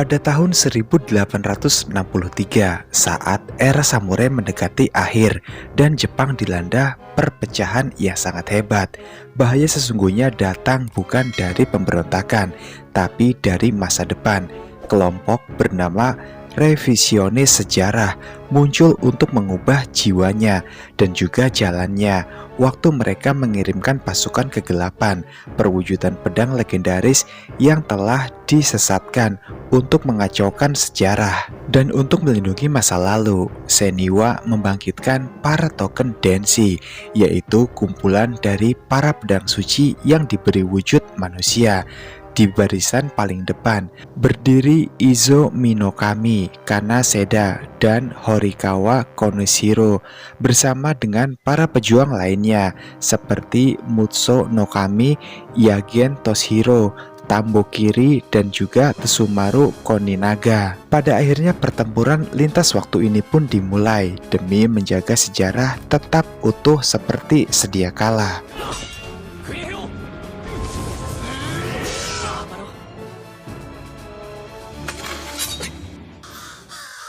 Pada tahun 1863, saat era samurai mendekati akhir dan Jepang dilanda perpecahan yang sangat hebat, bahaya sesungguhnya datang bukan dari pemberontakan, tapi dari masa depan. Kelompok bernama revisionis sejarah muncul untuk mengubah jiwanya dan juga jalannya waktu mereka mengirimkan pasukan kegelapan, perwujudan pedang legendaris yang telah disesatkan untuk mengacaukan sejarah. Dan untuk melindungi masa lalu, Seniwa membangkitkan para token Denshi, yaitu kumpulan dari para pedang suci yang diberi wujud manusia. Di barisan paling depan berdiri Izo Minokami Kanaseda dan Horikawa Konoshiro bersama dengan para pejuang lainnya seperti Mutsu no Kami, Yagen Toshiro, Tambokiri, dan juga Tsumaru Koninaga. Pada akhirnya pertempuran lintas waktu ini pun dimulai demi menjaga sejarah tetap utuh seperti sedia kala.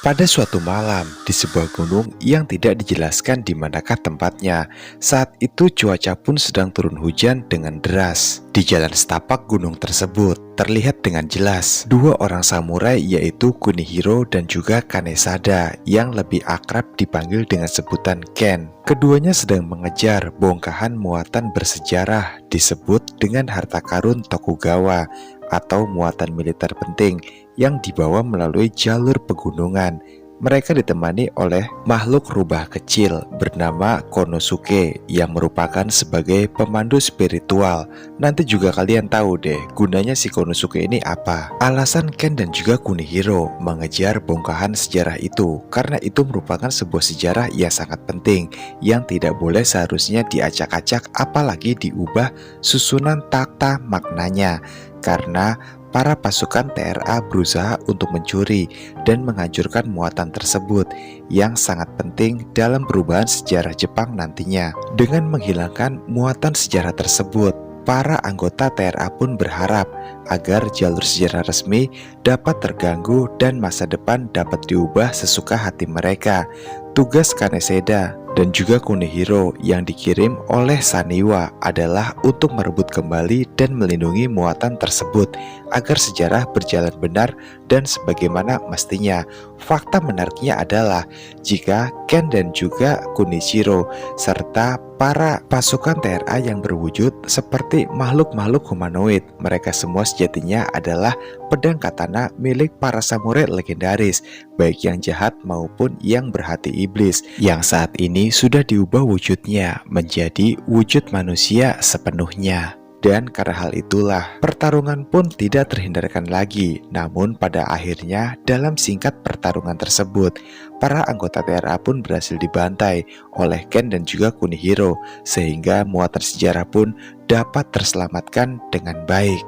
Pada suatu malam, di sebuah gunung yang tidak dijelaskan di manakah tempatnya, saat itu cuaca pun sedang turun hujan dengan deras. Di jalan setapak gunung tersebut, terlihat dengan jelas dua orang samurai, yaitu Kunihiro dan juga Kanesada, yang lebih akrab dipanggil dengan sebutan Ken. Keduanya sedang mengejar bongkahan muatan bersejarah disebut dengan harta karun Tokugawa atau muatan militer penting yang dibawa melalui jalur pegunungan. Mereka ditemani oleh makhluk rubah kecil bernama Konosuke yang merupakan sebagai pemandu spiritual. Nanti juga kalian tahu deh gunanya si Konosuke ini apa. Alasan Ken dan juga Kunihiro mengejar bongkahan sejarah itu karena itu merupakan sebuah sejarah yang sangat penting yang tidak boleh seharusnya diacak-acak, apalagi diubah susunan tata maknanya. Karena para pasukan TRA berusaha untuk mencuri dan menghancurkan muatan tersebut yang sangat penting dalam perubahan sejarah Jepang nantinya. Dengan menghilangkan muatan sejarah tersebut, para anggota TRA pun berharap agar jalur sejarah resmi dapat terganggu dan masa depan dapat diubah sesuka hati mereka. Tugas Kaneseda dan juga Kunihiro yang dikirim oleh Saniwa adalah untuk merebut kembali dan melindungi muatan tersebut agar sejarah berjalan benar dan sebagaimana mestinya. Fakta menariknya adalah jika Ken dan juga Kunichiro serta para pasukan TRA yang berwujud seperti makhluk-makhluk humanoid, mereka semua sejatinya adalah pedang katana milik para samurai legendaris, baik yang jahat maupun yang berhati iblis, yang saat ini sudah diubah wujudnya menjadi wujud manusia sepenuhnya. Dan karena hal itulah, pertarungan pun tidak terhindarkan lagi. Namun pada akhirnya dalam singkat pertarungan tersebut, para anggota TRA pun berhasil dibantai oleh Ken dan juga Kunihiro, sehingga muatan sejarah pun dapat terselamatkan dengan baik.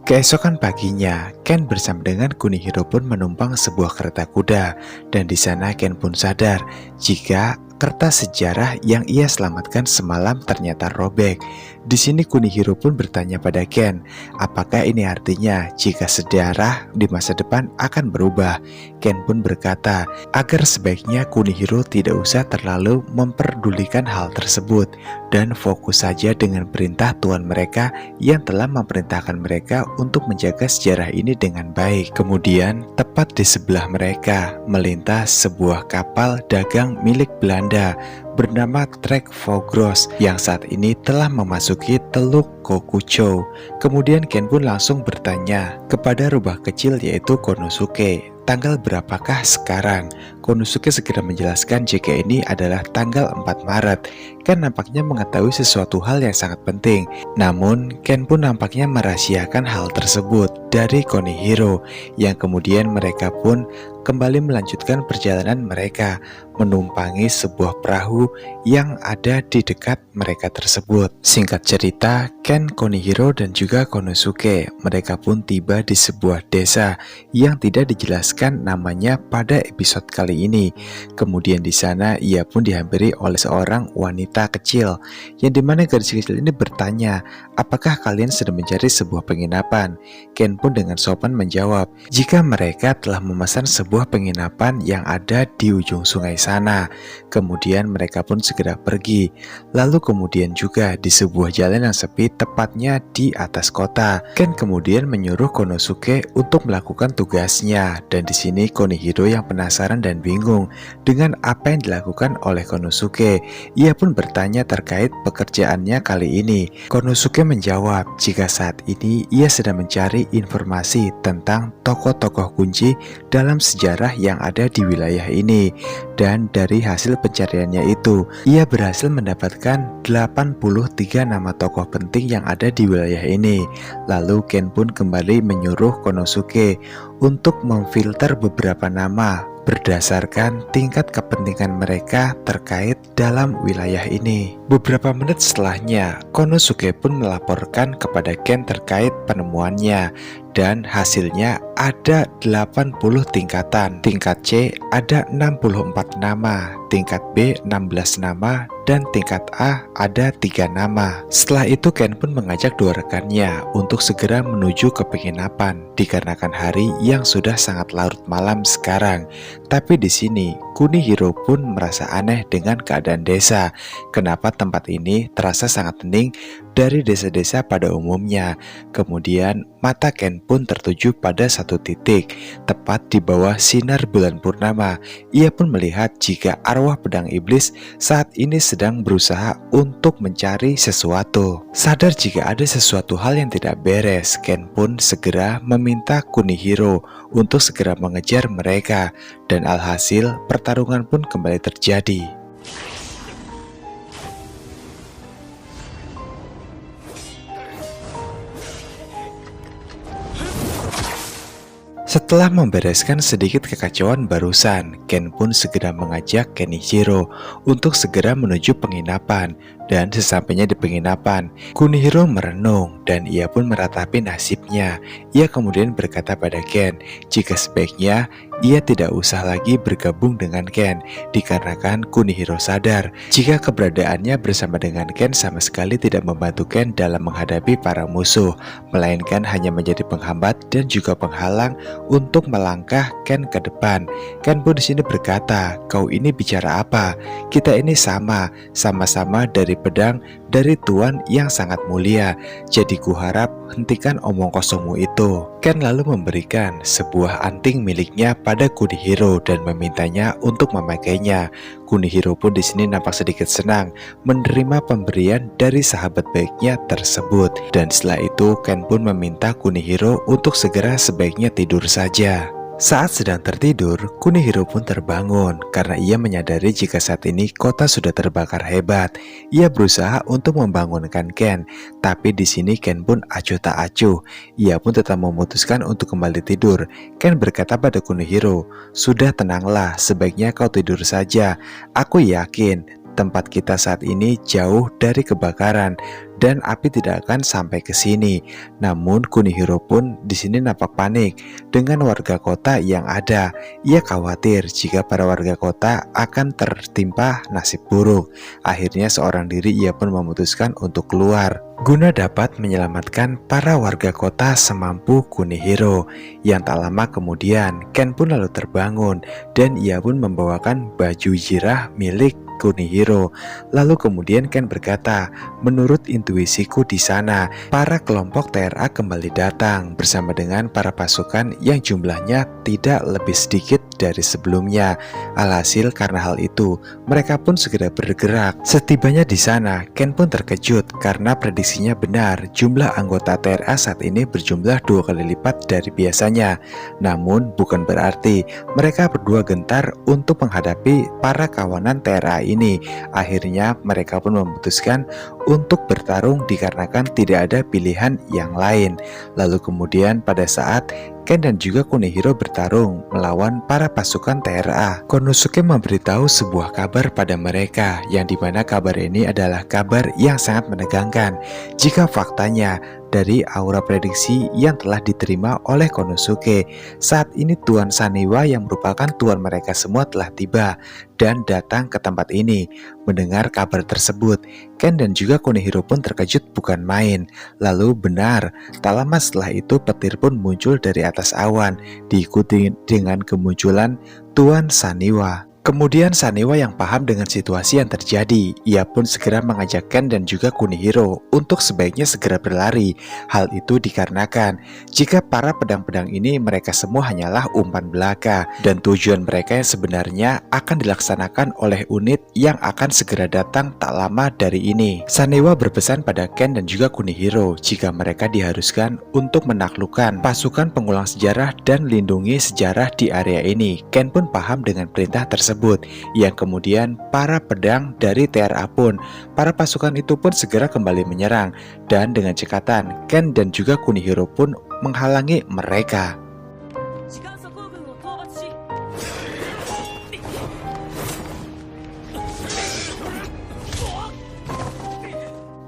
Keesokan paginya, Ken bersama dengan Kunihiro pun menumpang sebuah kereta kuda, dan di sana Ken pun sadar jika kertas sejarah yang ia selamatkan semalam ternyata robek. Di sini Kunihiro pun bertanya pada Ken, apakah ini artinya jika sejarah di masa depan akan berubah? Ken pun berkata agar sebaiknya Kunihiro tidak usah terlalu memperdulikan hal tersebut dan fokus saja dengan perintah Tuhan mereka yang telah memerintahkan mereka untuk menjaga sejarah ini dengan baik. Kemudian tepat di sebelah mereka melintas sebuah kapal dagang milik Belanda bernama Trek Vogros yang saat ini telah memasuki Teluk Kokucho. Kemudian Ken pun langsung bertanya kepada rubah kecil yaitu Konosuke, tanggal berapakah sekarang? Konosuke segera menjelaskan jika ini adalah tanggal 4 Maret. Ken nampaknya mengetahui sesuatu hal yang sangat penting. Namun Ken pun nampaknya merahasiakan hal tersebut dari Kunihiro, yang kemudian mereka pun kembali melanjutkan perjalanan mereka menumpangi sebuah perahu yang ada di dekat mereka tersebut. Singkat cerita, Ken, Kunihiro, dan juga Konosuke mereka pun tiba di sebuah desa yang tidak dijelaskan namanya pada episode kali kali ini. Kemudian di sana ia pun dihampiri oleh seorang wanita kecil, yang dimana gadis kecil ini bertanya, apakah kalian sedang mencari sebuah penginapan? Ken pun dengan sopan menjawab, jika mereka telah memesan sebuah penginapan yang ada di ujung sungai sana. Kemudian mereka pun segera pergi. Lalu kemudian juga di sebuah jalan yang sepi, tepatnya di atas kota, Ken kemudian menyuruh Konosuke untuk melakukan tugasnya. Dan di sini Kunihiro yang penasaran dan bingung dengan apa yang dilakukan oleh Konosuke. Ia pun bertanya terkait pekerjaannya kali ini. Konosuke menjawab jika saat ini ia sedang mencari informasi tentang tokoh-tokoh kunci dalam sejarah yang ada di wilayah ini. Dan dari hasil pencariannya itu, ia berhasil mendapatkan 83 nama tokoh penting yang ada di wilayah ini. Lalu Ken pun kembali menyuruh Konosuke untuk memfilter beberapa nama berdasarkan tingkat kepentingan mereka terkait dalam wilayah ini. Beberapa menit setelahnya, Konosuke pun melaporkan kepada Ken terkait penemuannya, dan hasilnya ada 80 tingkatan. Tingkat C ada 64 nama, tingkat B 16 nama, dan tingkat A ada 3 nama. Setelah itu Ken pun mengajak dua rekannya untuk segera menuju ke penginapan dikarenakan hari yang sudah sangat larut malam sekarang. Tapi di sini Kunihiro pun merasa aneh dengan keadaan desa. Kenapa tempat ini terasa sangat hening dari desa-desa pada umumnya. Kemudian mata Ken pun tertuju pada satu titik, tepat di bawah sinar bulan purnama. Ia pun melihat jika arwah pedang iblis saat ini sedang berusaha untuk mencari sesuatu. Sadar jika ada sesuatu hal yang tidak beres, Ken pun segera meminta Kunihiro untuk segera mengejar mereka, dan alhasil pertarungan pun kembali terjadi. Setelah membereskan sedikit kekacauan barusan, Ken pun segera mengajak Kenichiro untuk segera menuju penginapan. Dan sesampainya di penginapan, Kunihiro merenung dan ia pun meratapi nasibnya. Ia kemudian berkata pada Ken jika sebaiknya ia tidak usah lagi bergabung dengan Ken, dikarenakan Kunihiro sadar jika keberadaannya bersama dengan Ken sama sekali tidak membantu Ken dalam menghadapi para musuh, melainkan hanya menjadi penghambat dan juga penghalang untuk melangkah Ken ke depan. Ken pun di sini berkata, kau ini bicara apa? Kita ini sama-sama dari pedang dari Tuan yang sangat mulia. Jadi kuharap hentikan omong kosongmu itu. Ken lalu memberikan sebuah anting miliknya pada Kunihiro dan memintanya untuk memakainya. Kunihiro pun di sini nampak sedikit senang menerima pemberian dari sahabat baiknya tersebut. Dan setelah itu Ken pun meminta Kunihiro untuk segera sebaiknya tidur saja. Saat sedang tertidur, Kunihiro pun terbangun karena ia menyadari jika saat ini kota sudah terbakar hebat. Ia berusaha untuk membangunkan Ken, tapi di sini Ken pun acuh tak acuh. Ia pun tetap memutuskan untuk kembali tidur. Ken berkata pada Kunihiro, sudah tenanglah, sebaiknya kau tidur saja. Aku yakin tempat kita saat ini jauh dari kebakaran dan api tidak akan sampai ke sini. Namun Kunihiro pun di sini nampak panik dengan warga kota yang ada. Ia khawatir jika para warga kota akan tertimpa nasib buruk. Akhirnya seorang diri ia pun memutuskan untuk keluar guna dapat menyelamatkan para warga kota semampu Kunihiro. Yang tak lama kemudian Ken pun lalu terbangun dan ia pun membawakan baju jirah milik Kunihiro. Lalu kemudian Ken berkata, menurut intuisiku di sana, para kelompok TRA kembali datang bersama dengan para pasukan yang jumlahnya tidak lebih sedikit dari sebelumnya. Alhasil karena hal itu, mereka pun segera bergerak. Setibanya di sana, Ken pun terkejut karena prediksinya benar. Jumlah anggota TRA saat ini berjumlah 2 kali lipat dari biasanya. Namun bukan berarti mereka berdua gentar untuk menghadapi para kawanan TRA ini. Akhirnya mereka pun memutuskan untuk bertarung dikarenakan tidak ada pilihan yang lain. Lalu kemudian pada saat Ken dan juga Kunihiro bertarung melawan para pasukan TRA, Konosuke memberitahu sebuah kabar pada mereka, yang dimana kabar ini adalah kabar yang sangat menegangkan. Jika faktanya dari aura prediksi yang telah diterima oleh Konosuke. Saat ini Tuan Saniwa yang merupakan tuan mereka semua telah tiba dan datang ke tempat ini. Mendengar kabar tersebut, Ken dan juga Kunihiro pun terkejut bukan main. Lalu benar, tak lama setelah itu petir pun muncul dari atas awan, diikuti dengan kemunculan Tuan Saniwa. Kemudian Saniwa yang paham dengan situasi yang terjadi, ia pun segera mengajak Ken dan juga Kunihiro untuk sebaiknya segera berlari. Hal itu dikarenakan jika para pedang-pedang ini mereka semua hanyalah umpan belaka dan tujuan mereka yang sebenarnya akan dilaksanakan oleh unit yang akan segera datang tak lama dari ini. Saniwa berpesan pada Ken dan juga Kunihiro jika mereka diharuskan untuk menaklukkan pasukan pengulang sejarah dan melindungi sejarah di area ini. Ken pun paham dengan perintah tersebut, yang kemudian para pedang dari TRA pun, para pasukan itu pun segera kembali menyerang, dan dengan cekatan Ken dan juga Kunihiro pun menghalangi mereka.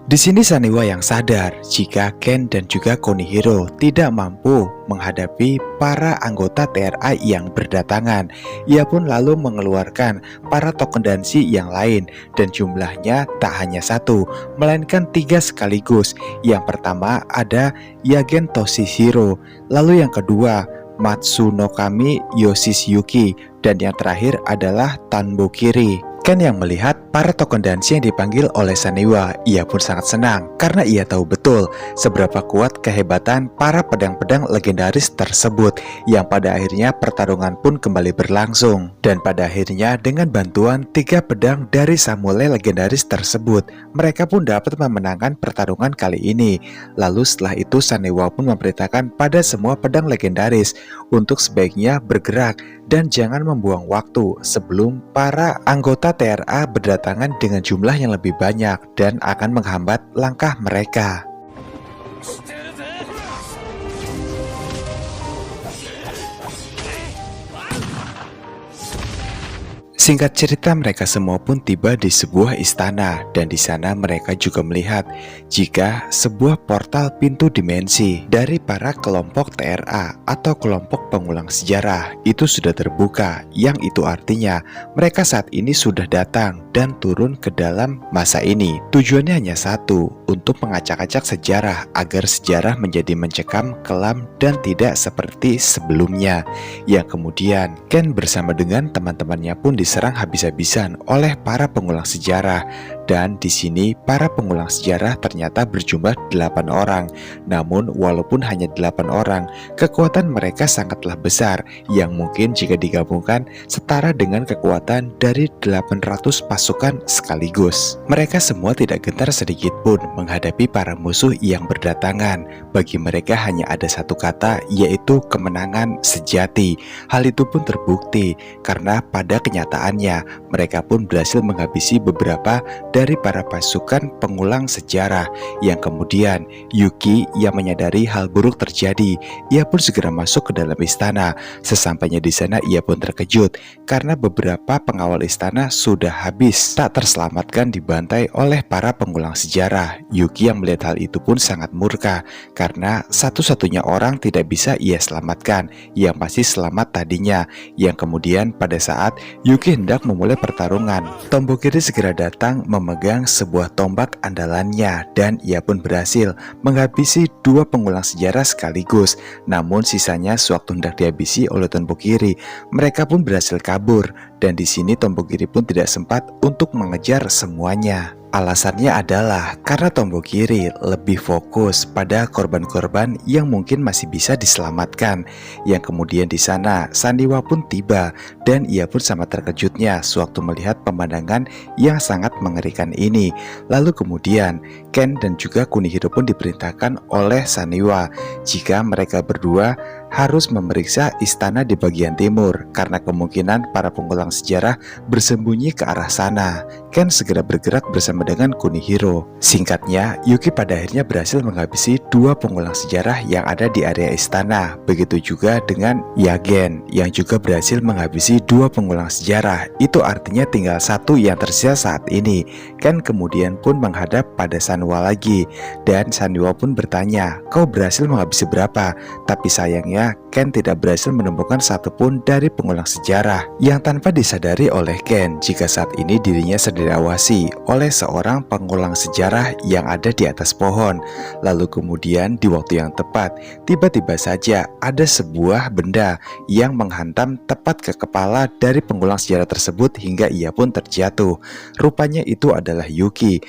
Di sini Saniwa yang sadar jika Ken dan juga Kunihiro tidak mampu menghadapi para anggota TRA yang berdatangan. Ia pun lalu mengeluarkan para token dansi yang lain dan jumlahnya tak hanya satu, melainkan 3 sekaligus. Yang pertama ada Yagen Toshihiro, lalu yang kedua Matsunokami Yoshiyuki, dan yang terakhir adalah Tanbokiri. Ken yang melihat para token dansi yang dipanggil oleh Saniwa, ia pun sangat senang karena ia tahu betul seberapa kuat kehebatan para pedang-pedang legendaris tersebut, yang pada akhirnya pertarungan pun kembali berlangsung. Dan pada akhirnya dengan bantuan 3 pedang dari samurai legendaris tersebut, mereka pun dapat memenangkan pertarungan kali ini. Lalu setelah itu Saniwa pun memerintahkan pada semua pedang legendaris untuk sebaiknya bergerak dan jangan membuang waktu sebelum para anggota TRA berdatangan dengan jumlah yang lebih banyak dan akan menghambat langkah mereka. Singkat cerita, mereka semua pun tiba di sebuah istana dan di sana mereka juga melihat jika sebuah portal pintu dimensi dari para kelompok TRA atau kelompok pengulang sejarah itu sudah terbuka, yang itu artinya mereka saat ini sudah datang dan turun ke dalam masa ini. Tujuannya hanya satu, untuk mengacak-acak sejarah agar sejarah menjadi mencekam, kelam, dan tidak seperti sebelumnya. Yang kemudian Ken bersama dengan teman-temannya pun diserang habis-habisan oleh para pengulang sejarah. Dan di sini para pengulang sejarah ternyata berjumlah 8 orang. Namun walaupun hanya 8 orang, kekuatan mereka sangatlah besar, yang mungkin jika digabungkan setara dengan kekuatan dari 800 pasukan sekaligus. Mereka semua tidak gentar sedikit pun menghadapi para musuh yang berdatangan. Bagi mereka hanya ada satu kata, yaitu kemenangan sejati. Hal itu pun terbukti karena pada kenyataannya mereka pun berhasil menghabisi beberapa dari para pasukan pengulang sejarah. Yang kemudian Yuki yang menyadari hal buruk terjadi, ia pun segera masuk ke dalam istana. Sesampainya di sana ia pun terkejut karena beberapa pengawal istana sudah habis tak terselamatkan dibantai oleh para pengulang sejarah. Yuki yang melihat hal itu pun sangat murka karena satu-satunya orang tidak bisa ia selamatkan, yang pasti selamat tadinya. Yang kemudian pada saat Yuki hendak memulai pertarungan, Tombokiri segera datang memegang sebuah tombak andalannya dan ia pun berhasil menghabisi 2 pengulang sejarah sekaligus. Namun sisanya sewaktu hendak dihabisi oleh Tombokiri, mereka pun berhasil kabur dan di sini Tombokiri pun tidak sempat untuk mengejar semuanya. Alasannya adalah karena Tombokiri lebih fokus pada korban-korban yang mungkin masih bisa diselamatkan. Yang kemudian di sana Saniwa pun tiba dan ia pun sangat terkejutnya sewaktu melihat pemandangan yang sangat mengerikan ini. Lalu kemudian Ken dan juga Kunihiro pun diperintahkan oleh Saniwa jika mereka berdua harus memeriksa istana di bagian timur karena kemungkinan para pengulang sejarah bersembunyi ke arah sana. Ken segera bergerak bersama dengan Kunihiro. Singkatnya, Yuki pada akhirnya berhasil menghabisi 2 pengulang sejarah yang ada di area istana. Begitu juga dengan Yagen yang juga berhasil menghabisi 2 pengulang sejarah. Itu artinya tinggal 1 yang tersisa saat ini. Ken kemudian pun menghadap pada Sanwa lagi, dan Sanwa pun bertanya, "Kau berhasil menghabisi berapa?" Tapi sayangnya Ken tidak berhasil menemukan satupun dari pengulang sejarah, yang tanpa disadari oleh Ken jika saat ini dirinya sedang diawasi oleh seorang pengulang sejarah yang ada di atas pohon. Lalu kemudian di waktu yang tepat, tiba-tiba saja ada sebuah benda yang menghantam tepat ke kepala dari pengulang sejarah tersebut hingga ia pun terjatuh. Rupanya itu adalah Yuki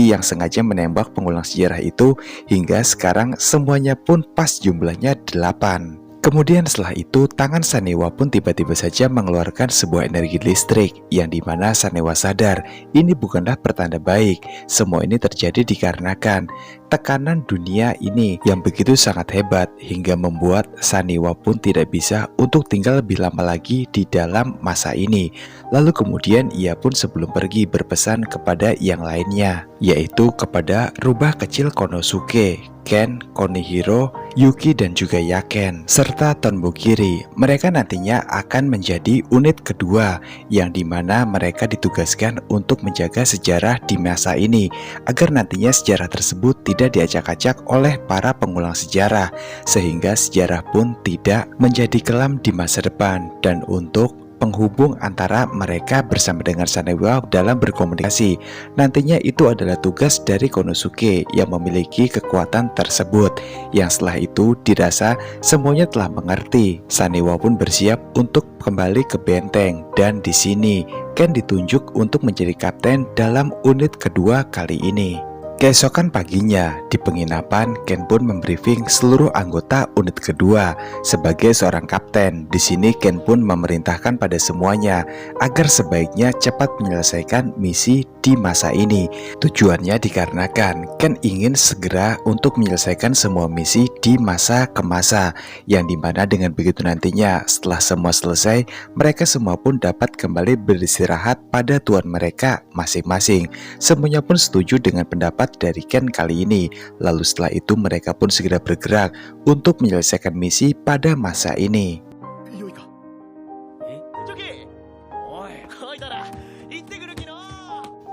yang sengaja menembak pengulang sejarah itu hingga sekarang semuanya pun pas jumlahnya 8. Kemudian setelah itu, tangan Sanewa pun tiba-tiba saja mengeluarkan sebuah energi listrik, yang dimana Sanewa sadar ini bukanlah pertanda baik. Semua ini terjadi dikarenakan tekanan dunia ini yang begitu sangat hebat hingga membuat Sanewa pun tidak bisa untuk tinggal lebih lama lagi di dalam masa ini. Lalu kemudian ia pun sebelum pergi berpesan kepada yang lainnya, yaitu kepada rubah kecil Konosuke, Ken, Kunihiro, Yuki dan juga Yaken, serta Tonbukiri. Mereka nantinya akan menjadi unit kedua yang dimana mereka ditugaskan untuk menjaga sejarah di masa ini, agar nantinya sejarah tersebut tidak diacak-acak oleh para pengulang sejarah, sehingga sejarah pun tidak menjadi kelam di masa depan. Dan untuk penghubung antara mereka bersama dengan Sanewa dalam berkomunikasi, nantinya itu adalah tugas dari Konosuke yang memiliki kekuatan tersebut. Yang setelah itu dirasa semuanya telah mengerti, Sanewa pun bersiap untuk kembali ke benteng, dan di sini Ken ditunjuk untuk menjadi kapten dalam unit kedua kali ini. Keesokan paginya, di penginapan, Ken pun membriefing seluruh anggota unit kedua sebagai seorang kapten. Di sini Ken pun memerintahkan pada semuanya agar sebaiknya cepat menyelesaikan misi di masa ini. Tujuannya dikarenakan Ken ingin segera untuk menyelesaikan semua misi di masa ke masa, yang dimana dengan begitu nantinya setelah semua selesai, mereka semua pun dapat kembali beristirahat pada tuan mereka masing-masing. Semuanya pun setuju dengan pendapat dari Ken kali ini. Lalu setelah itu mereka pun segera bergerak untuk menyelesaikan misi pada masa ini.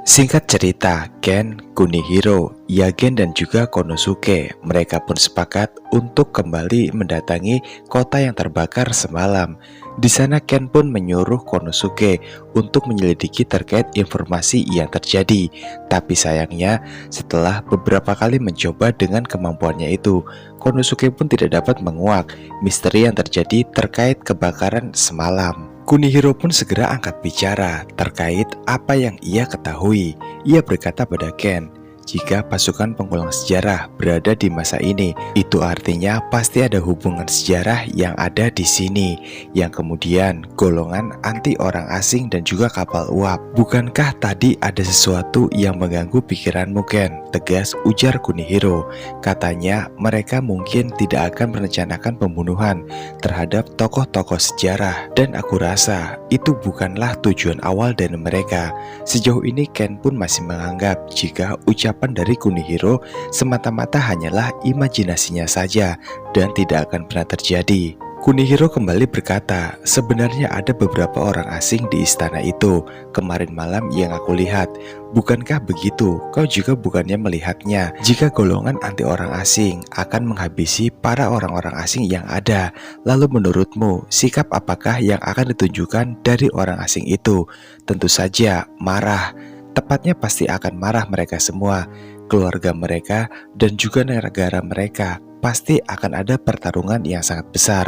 Singkat cerita, Ken, Kunihiro, Yagen dan juga Konosuke, mereka pun sepakat untuk kembali mendatangi kota yang terbakar semalam. Di sana Ken pun menyuruh Konosuke untuk menyelidiki terkait informasi yang terjadi. Tapi sayangnya, setelah beberapa kali mencoba dengan kemampuannya itu, Konosuke pun tidak dapat menguak misteri yang terjadi terkait kebakaran semalam. Kunihiro pun segera angkat bicara terkait apa yang ia ketahui. Ia berkata pada Ken, jika pasukan pengulang sejarah berada di masa ini, itu artinya pasti ada hubungan sejarah yang ada di sini, yang kemudian golongan anti orang asing dan juga kapal uap. Bukankah tadi ada sesuatu yang mengganggu pikiranmu, Ken? Tegas ujar Kunihiro. Katanya mereka mungkin tidak akan merencanakan pembunuhan terhadap tokoh-tokoh sejarah, dan aku rasa itu bukanlah tujuan awal dari mereka. Sejauh ini Ken pun masih menganggap jika ucapan dari Kunihiro semata-mata hanyalah imajinasinya saja dan tidak akan pernah terjadi. Kunihiro kembali berkata, sebenarnya ada beberapa orang asing di istana itu kemarin malam yang aku lihat. Bukankah begitu? Kau juga bukannya melihatnya jika golongan anti orang asing akan menghabisi para orang-orang asing yang ada. Lalu menurutmu, sikap apakah yang akan ditunjukkan dari orang asing itu? Tentu saja marah. Tepatnya pasti akan marah mereka semua. Keluarga mereka dan juga negara mereka pasti akan ada pertarungan yang sangat besar.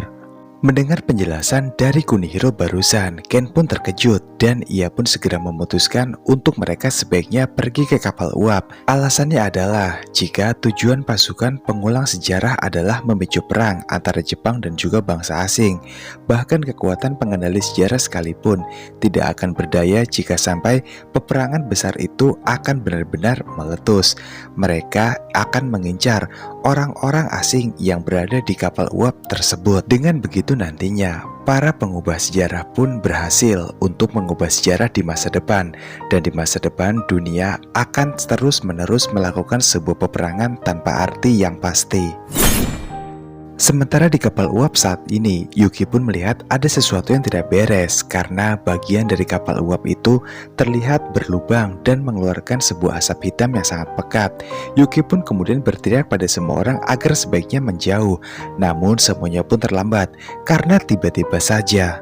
Mendengar penjelasan dari Kunihiro barusan, Ken pun terkejut dan ia pun segera memutuskan untuk mereka sebaiknya pergi ke kapal uap. Alasannya adalah jika tujuan pasukan pengulang sejarah adalah memicu perang antara Jepang dan juga bangsa asing. Bahkan kekuatan pengendali sejarah sekalipun tidak akan berdaya jika sampai peperangan besar itu akan benar-benar meletus. Mereka akan mengincar orang-orang asing yang berada di kapal uap tersebut. Dengan begitu nantinya, para pengubah sejarah pun berhasil untuk mengubah sejarah di masa depan, dan di masa depan dunia akan terus-menerus melakukan sebuah peperangan tanpa arti yang pasti. Sementara di kapal uap saat ini, Yuki pun melihat ada sesuatu yang tidak beres karena bagian dari kapal uap itu terlihat berlubang dan mengeluarkan sebuah asap hitam yang sangat pekat. Yuki pun kemudian berteriak pada semua orang agar sebaiknya menjauh, namun semuanya pun terlambat karena tiba-tiba saja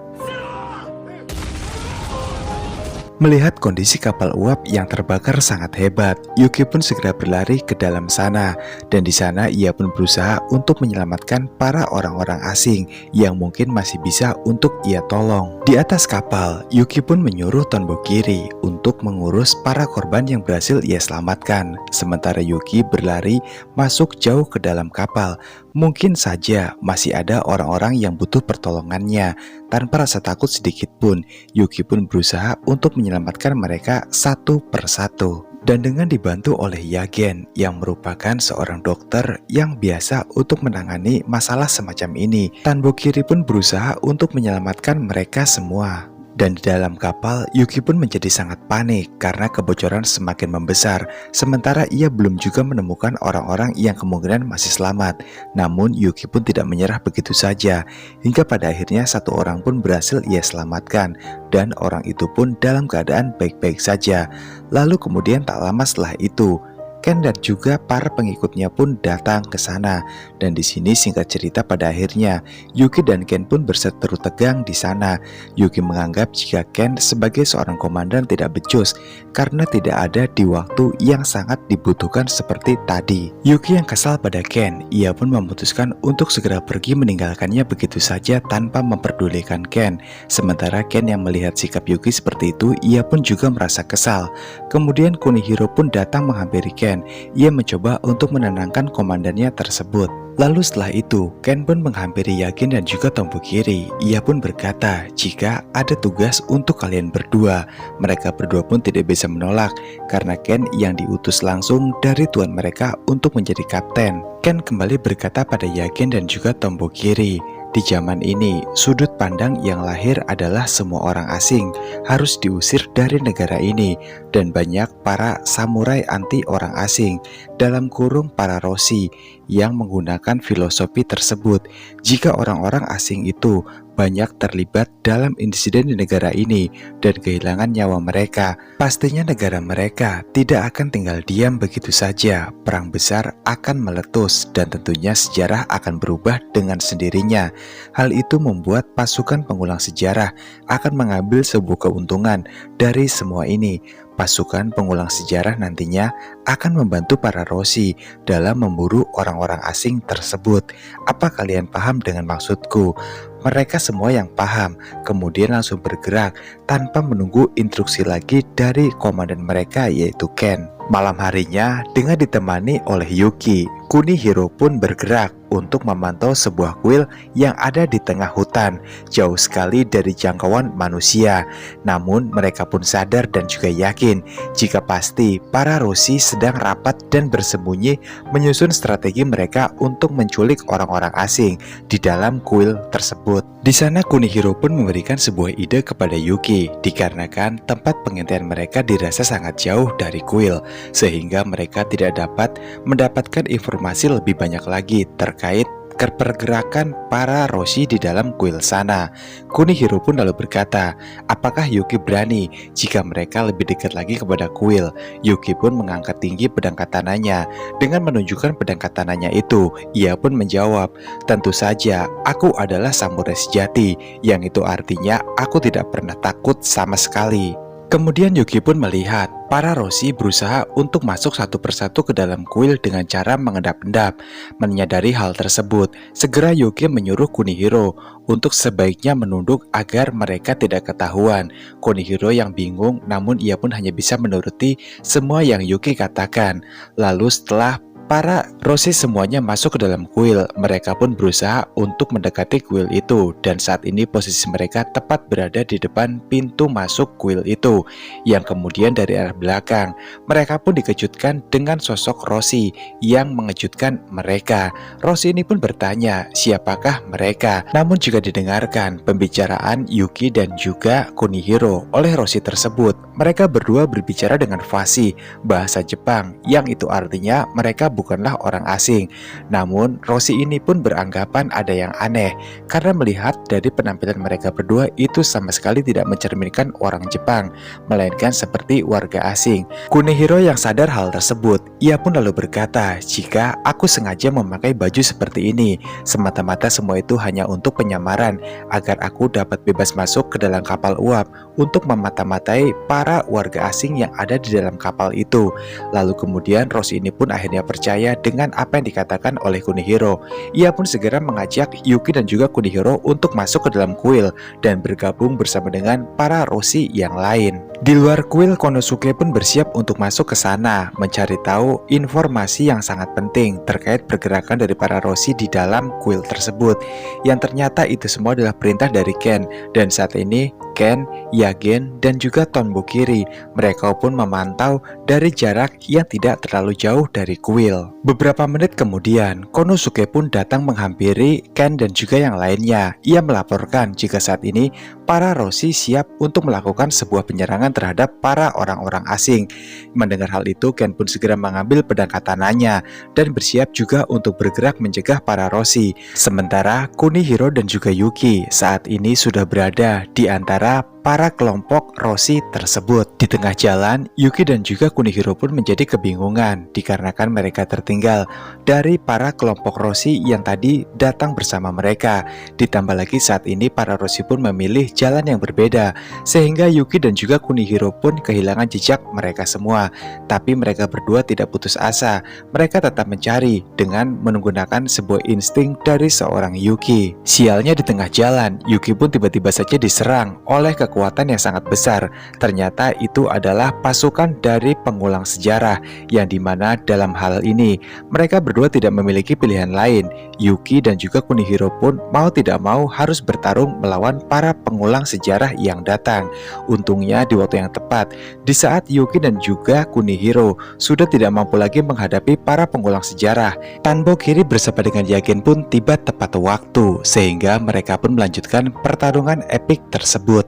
melihat kondisi kapal uap yang terbakar sangat hebat, Yuki pun segera berlari ke dalam sana, dan di sana ia pun berusaha untuk menyelamatkan para orang-orang asing yang mungkin masih bisa untuk ia tolong. Di atas kapal, Yuki pun menyuruh Tonbokiri untuk mengurus para korban yang berhasil ia selamatkan. Sementara Yuki berlari masuk jauh ke dalam kapal. Mungkin saja masih ada orang-orang yang butuh pertolongannya. Tanpa rasa takut sedikit pun, Yuki pun berusaha untuk menyelamatkan mereka satu persatu. Dan dengan dibantu oleh Yagen yang merupakan seorang dokter yang biasa untuk menangani masalah semacam ini, Tonbokiri pun berusaha untuk menyelamatkan mereka semua. Dan di dalam kapal, Yuki pun menjadi sangat panik karena kebocoran semakin membesar. Sementara ia belum juga menemukan orang-orang yang kemungkinan masih selamat. Namun Yuki pun tidak menyerah begitu saja. Hingga pada akhirnya satu orang pun berhasil ia selamatkan. Dan orang itu pun dalam keadaan baik-baik saja. Lalu kemudian tak lama setelah itu, Ken dan juga para pengikutnya pun datang ke sana. Dan di sini singkat cerita pada akhirnya Yuki dan Ken pun berseteru tegang di sana. Yuki menganggap jika Ken sebagai seorang komandan tidak becus karena tidak ada di waktu yang sangat dibutuhkan seperti tadi. Yuki yang kesal pada Ken, ia pun memutuskan untuk segera pergi meninggalkannya begitu saja tanpa memperdulikan Ken. Sementara Ken yang melihat sikap Yuki seperti itu, ia pun juga merasa kesal. Kemudian Kunihiro pun datang menghampiri Ken. Ia mencoba untuk menenangkan komandannya tersebut. Lalu setelah itu, Ken pun menghampiri Yagen dan juga Tonbokiri. Ia pun berkata, jika ada tugas untuk kalian berdua. Mereka berdua pun tidak bisa menolak, karena Ken yang diutus langsung dari tuan mereka untuk menjadi kapten. Ken kembali berkata pada Yagen dan juga Tonbokiri, di zaman ini, sudut pandang yang lahir adalah semua orang asing harus diusir dari negara ini, dan banyak para samurai anti orang asing, dalam kurung para Roshi, yang menggunakan filosofi tersebut. Jika orang-orang asing itu banyak terlibat dalam insiden di negara ini dan kehilangan nyawa mereka, pastinya negara mereka tidak akan tinggal diam begitu saja. Perang besar akan meletus dan tentunya sejarah akan berubah dengan sendirinya. Hal itu membuat pasukan pengulang sejarah akan mengambil sebuah keuntungan dari semua ini. Pasukan pengulang sejarah nantinya akan membantu para Roshi dalam memburu orang-orang asing tersebut. Apa kalian paham dengan maksudku? Mereka semua yang paham kemudian langsung bergerak tanpa menunggu instruksi lagi dari komandan mereka, yaitu Ken. Malam harinya, dengan ditemani oleh Yuki, Kunihiro pun bergerak untuk memantau sebuah kuil yang ada di tengah hutan, jauh sekali dari jangkauan manusia. Namun mereka pun sadar dan juga yakin jika pasti para Roshi sedang rapat dan bersembunyi menyusun strategi mereka untuk menculik orang-orang asing di dalam kuil tersebut. Di sana Kunihiro pun memberikan sebuah ide kepada Yuki, dikarenakan tempat pengintian mereka dirasa sangat jauh dari kuil, sehingga mereka tidak dapat mendapatkan informasi lebih banyak lagi terkait pergerakan para Roshi di dalam kuil sana. Kunihiro pun lalu berkata, apakah Yuki berani jika mereka lebih dekat lagi kepada kuil? Yuki pun mengangkat tinggi pedang katananya. Dengan menunjukkan pedang katananya itu, ia pun menjawab, tentu saja aku adalah samurai sejati, yang itu artinya aku tidak pernah takut sama sekali. Kemudian Yuki pun melihat para Roshi berusaha untuk masuk satu persatu ke dalam kuil dengan cara mengendap-endap. Menyadari hal tersebut, segera Yuki menyuruh Kunihiro untuk sebaiknya menunduk agar mereka tidak ketahuan. Kunihiro yang bingung, namun ia pun hanya bisa menuruti semua yang Yuki katakan. Lalu setelah para Roshi semuanya masuk ke dalam kuil. Mereka pun berusaha untuk mendekati kuil itu, dan saat ini posisi mereka tepat berada di depan pintu masuk kuil itu, yang kemudian dari arah belakang mereka pun dikejutkan dengan sosok Roshi yang mengejutkan mereka. Roshi ini pun bertanya siapakah mereka. Namun jika didengarkan pembicaraan Yuki dan juga Kunihiro oleh Roshi tersebut, mereka berdua berbicara dengan fasih bahasa Jepang, yang itu artinya mereka bukanlah orang asing. Namun Roshi ini pun beranggapan ada yang aneh karena melihat dari penampilan mereka berdua itu sama sekali tidak mencerminkan orang Jepang, melainkan seperti warga asing. Kunihiro yang sadar hal tersebut, ia pun lalu berkata, jika aku sengaja memakai baju seperti ini, semata-mata semua itu hanya untuk penyamaran agar aku dapat bebas masuk ke dalam kapal uap untuk memata-matai para warga asing yang ada di dalam kapal itu. Lalu kemudian Roshi ini pun akhirnya percaya dengan apa yang dikatakan oleh Kunihiro. Ia pun segera mengajak Yuki dan juga Kunihiro untuk masuk ke dalam kuil dan bergabung bersama dengan para Roshi yang lain. Di luar kuil, Konosuke pun bersiap untuk masuk ke sana, mencari tahu informasi yang sangat penting terkait pergerakan dari para Roshi di dalam kuil tersebut, yang ternyata itu semua adalah perintah dari Ken. Dan saat ini Ken, Yagen, dan juga Tonbokiri, mereka pun memantau dari jarak yang tidak terlalu jauh dari kuil. Beberapa menit kemudian, Konosuke pun datang menghampiri Ken dan juga yang lainnya. Ia melaporkan jika saat ini para Roshi siap untuk melakukan sebuah penyerangan terhadap para orang-orang asing. Mendengar hal itu, Ken pun segera mengambil pedang katananya dan bersiap juga untuk bergerak mencegah para Roshi. Sementara Kunihiro dan juga Yuki saat ini sudah berada di antara para kelompok Roshi tersebut. Di tengah jalan, Yuki dan juga Kunihiro pun menjadi kebingungan dikarenakan mereka tertinggal dari para kelompok Roshi yang tadi datang bersama mereka. Ditambah lagi saat ini para Roshi pun memilih jalan yang berbeda, sehingga Yuki dan juga Kunihiro pun kehilangan jejak mereka semua. Tapi mereka berdua tidak putus asa. Mereka tetap mencari dengan menggunakan sebuah insting dari seorang Yuki. Sialnya di tengah jalan, Yuki pun tiba-tiba saja diserang oleh kekuatan yang sangat besar. Ternyata itu adalah pasukan dari pengulang sejarah, yang dimana dalam hal ini mereka berdua tidak memiliki pilihan lain. Yuki dan juga Kunihiro pun mau tidak mau harus bertarung melawan para pengulang sejarah yang datang. Untungnya di waktu yang tepat, di saat Yuki dan juga Kunihiro sudah tidak mampu lagi menghadapi para pengulang sejarah, Tonbokiri bersama dengan Yagen pun tiba tepat waktu, sehingga mereka pun melanjutkan pertarungan epik tersebut.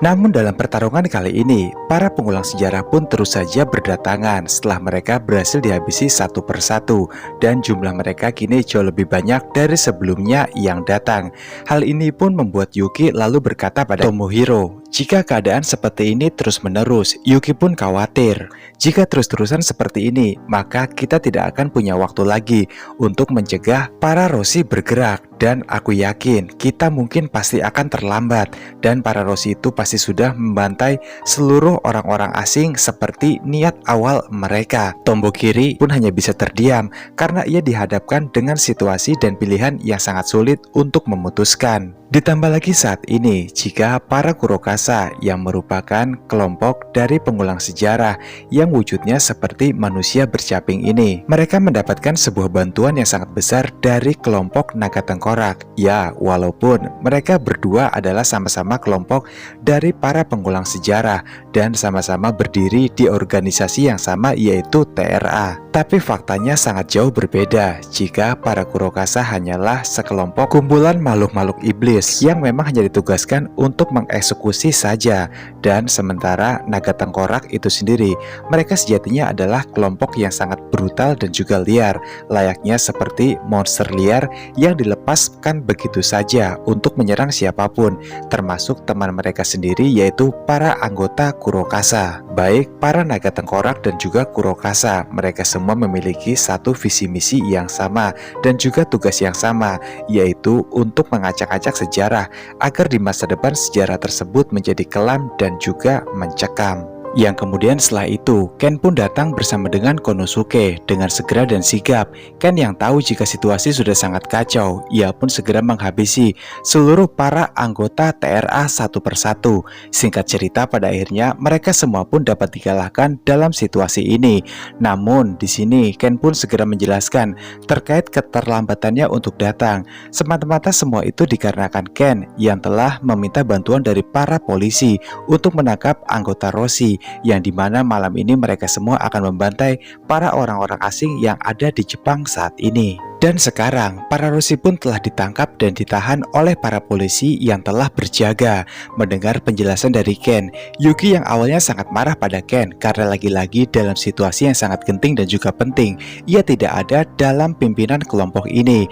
Namun dalam pertarungan kali ini, para pengulang sejarah pun terus saja berdatangan setelah mereka berhasil dihabisi satu persatu, dan jumlah mereka kini jauh lebih banyak dari sebelumnya yang datang. Hal ini pun membuat Yuki lalu berkata pada Tomohiro, jika keadaan seperti ini terus-menerus, Yuki pun khawatir. Jika terus-terusan seperti ini, maka kita tidak akan punya waktu lagi untuk mencegah para Roshi bergerak. Dan aku yakin kita mungkin pasti akan terlambat, dan para Roshi itu pasti sudah membantai seluruh orang-orang asing seperti niat awal mereka. Tonbokiri pun hanya bisa terdiam karena ia dihadapkan dengan situasi dan pilihan yang sangat sulit untuk memutuskan. Ditambah lagi saat ini, jika para Kurokasa yang merupakan kelompok dari pengulang sejarah yang wujudnya seperti manusia bercaping ini, mereka mendapatkan sebuah bantuan yang sangat besar dari kelompok naga tengkorak. Ya, walaupun mereka berdua adalah sama-sama kelompok dari para pengulang sejarah dan sama-sama berdiri di organisasi yang sama, yaitu TRA. Tapi faktanya sangat jauh berbeda jika para Kurokasa hanyalah sekelompok kumpulan makhluk-makhluk iblis yang memang hanya ditugaskan untuk mengeksekusi saja. Dan sementara naga tengkorak itu sendiri, mereka sejatinya adalah kelompok yang sangat brutal dan juga liar, layaknya seperti monster liar yang dilepaskan begitu saja untuk menyerang siapapun, termasuk teman mereka sendiri, yaitu para anggota Kurokasa. Baik para naga tengkorak dan juga Kurokasa, mereka semua memiliki satu visi misi yang sama dan juga tugas yang sama, yaitu untuk mengacak-acak sejarah agar di masa depan sejarah tersebut menjadi kelam dan juga mencekam. Yang kemudian setelah itu, Ken pun datang bersama dengan Konosuke dengan segera dan sigap. Ken yang tahu jika situasi sudah sangat kacau, ia pun segera menghabisi seluruh para anggota TRA satu persatu. Singkat cerita, pada akhirnya mereka semua pun dapat dikalahkan dalam situasi ini. Namun di sini Ken pun segera menjelaskan terkait keterlambatannya untuk datang. Semata-mata semua itu dikarenakan Ken yang telah meminta bantuan dari para polisi untuk menangkap anggota Roshi, yang dimana malam ini mereka semua akan membantai para orang-orang asing yang ada di Jepang saat ini. Dan sekarang para Roshi pun telah ditangkap dan ditahan oleh para polisi yang telah berjaga. Mendengar penjelasan dari Ken, Yuki yang awalnya sangat marah pada Ken karena lagi-lagi dalam situasi yang sangat genting dan juga penting, ia tidak ada dalam pimpinan kelompok ini.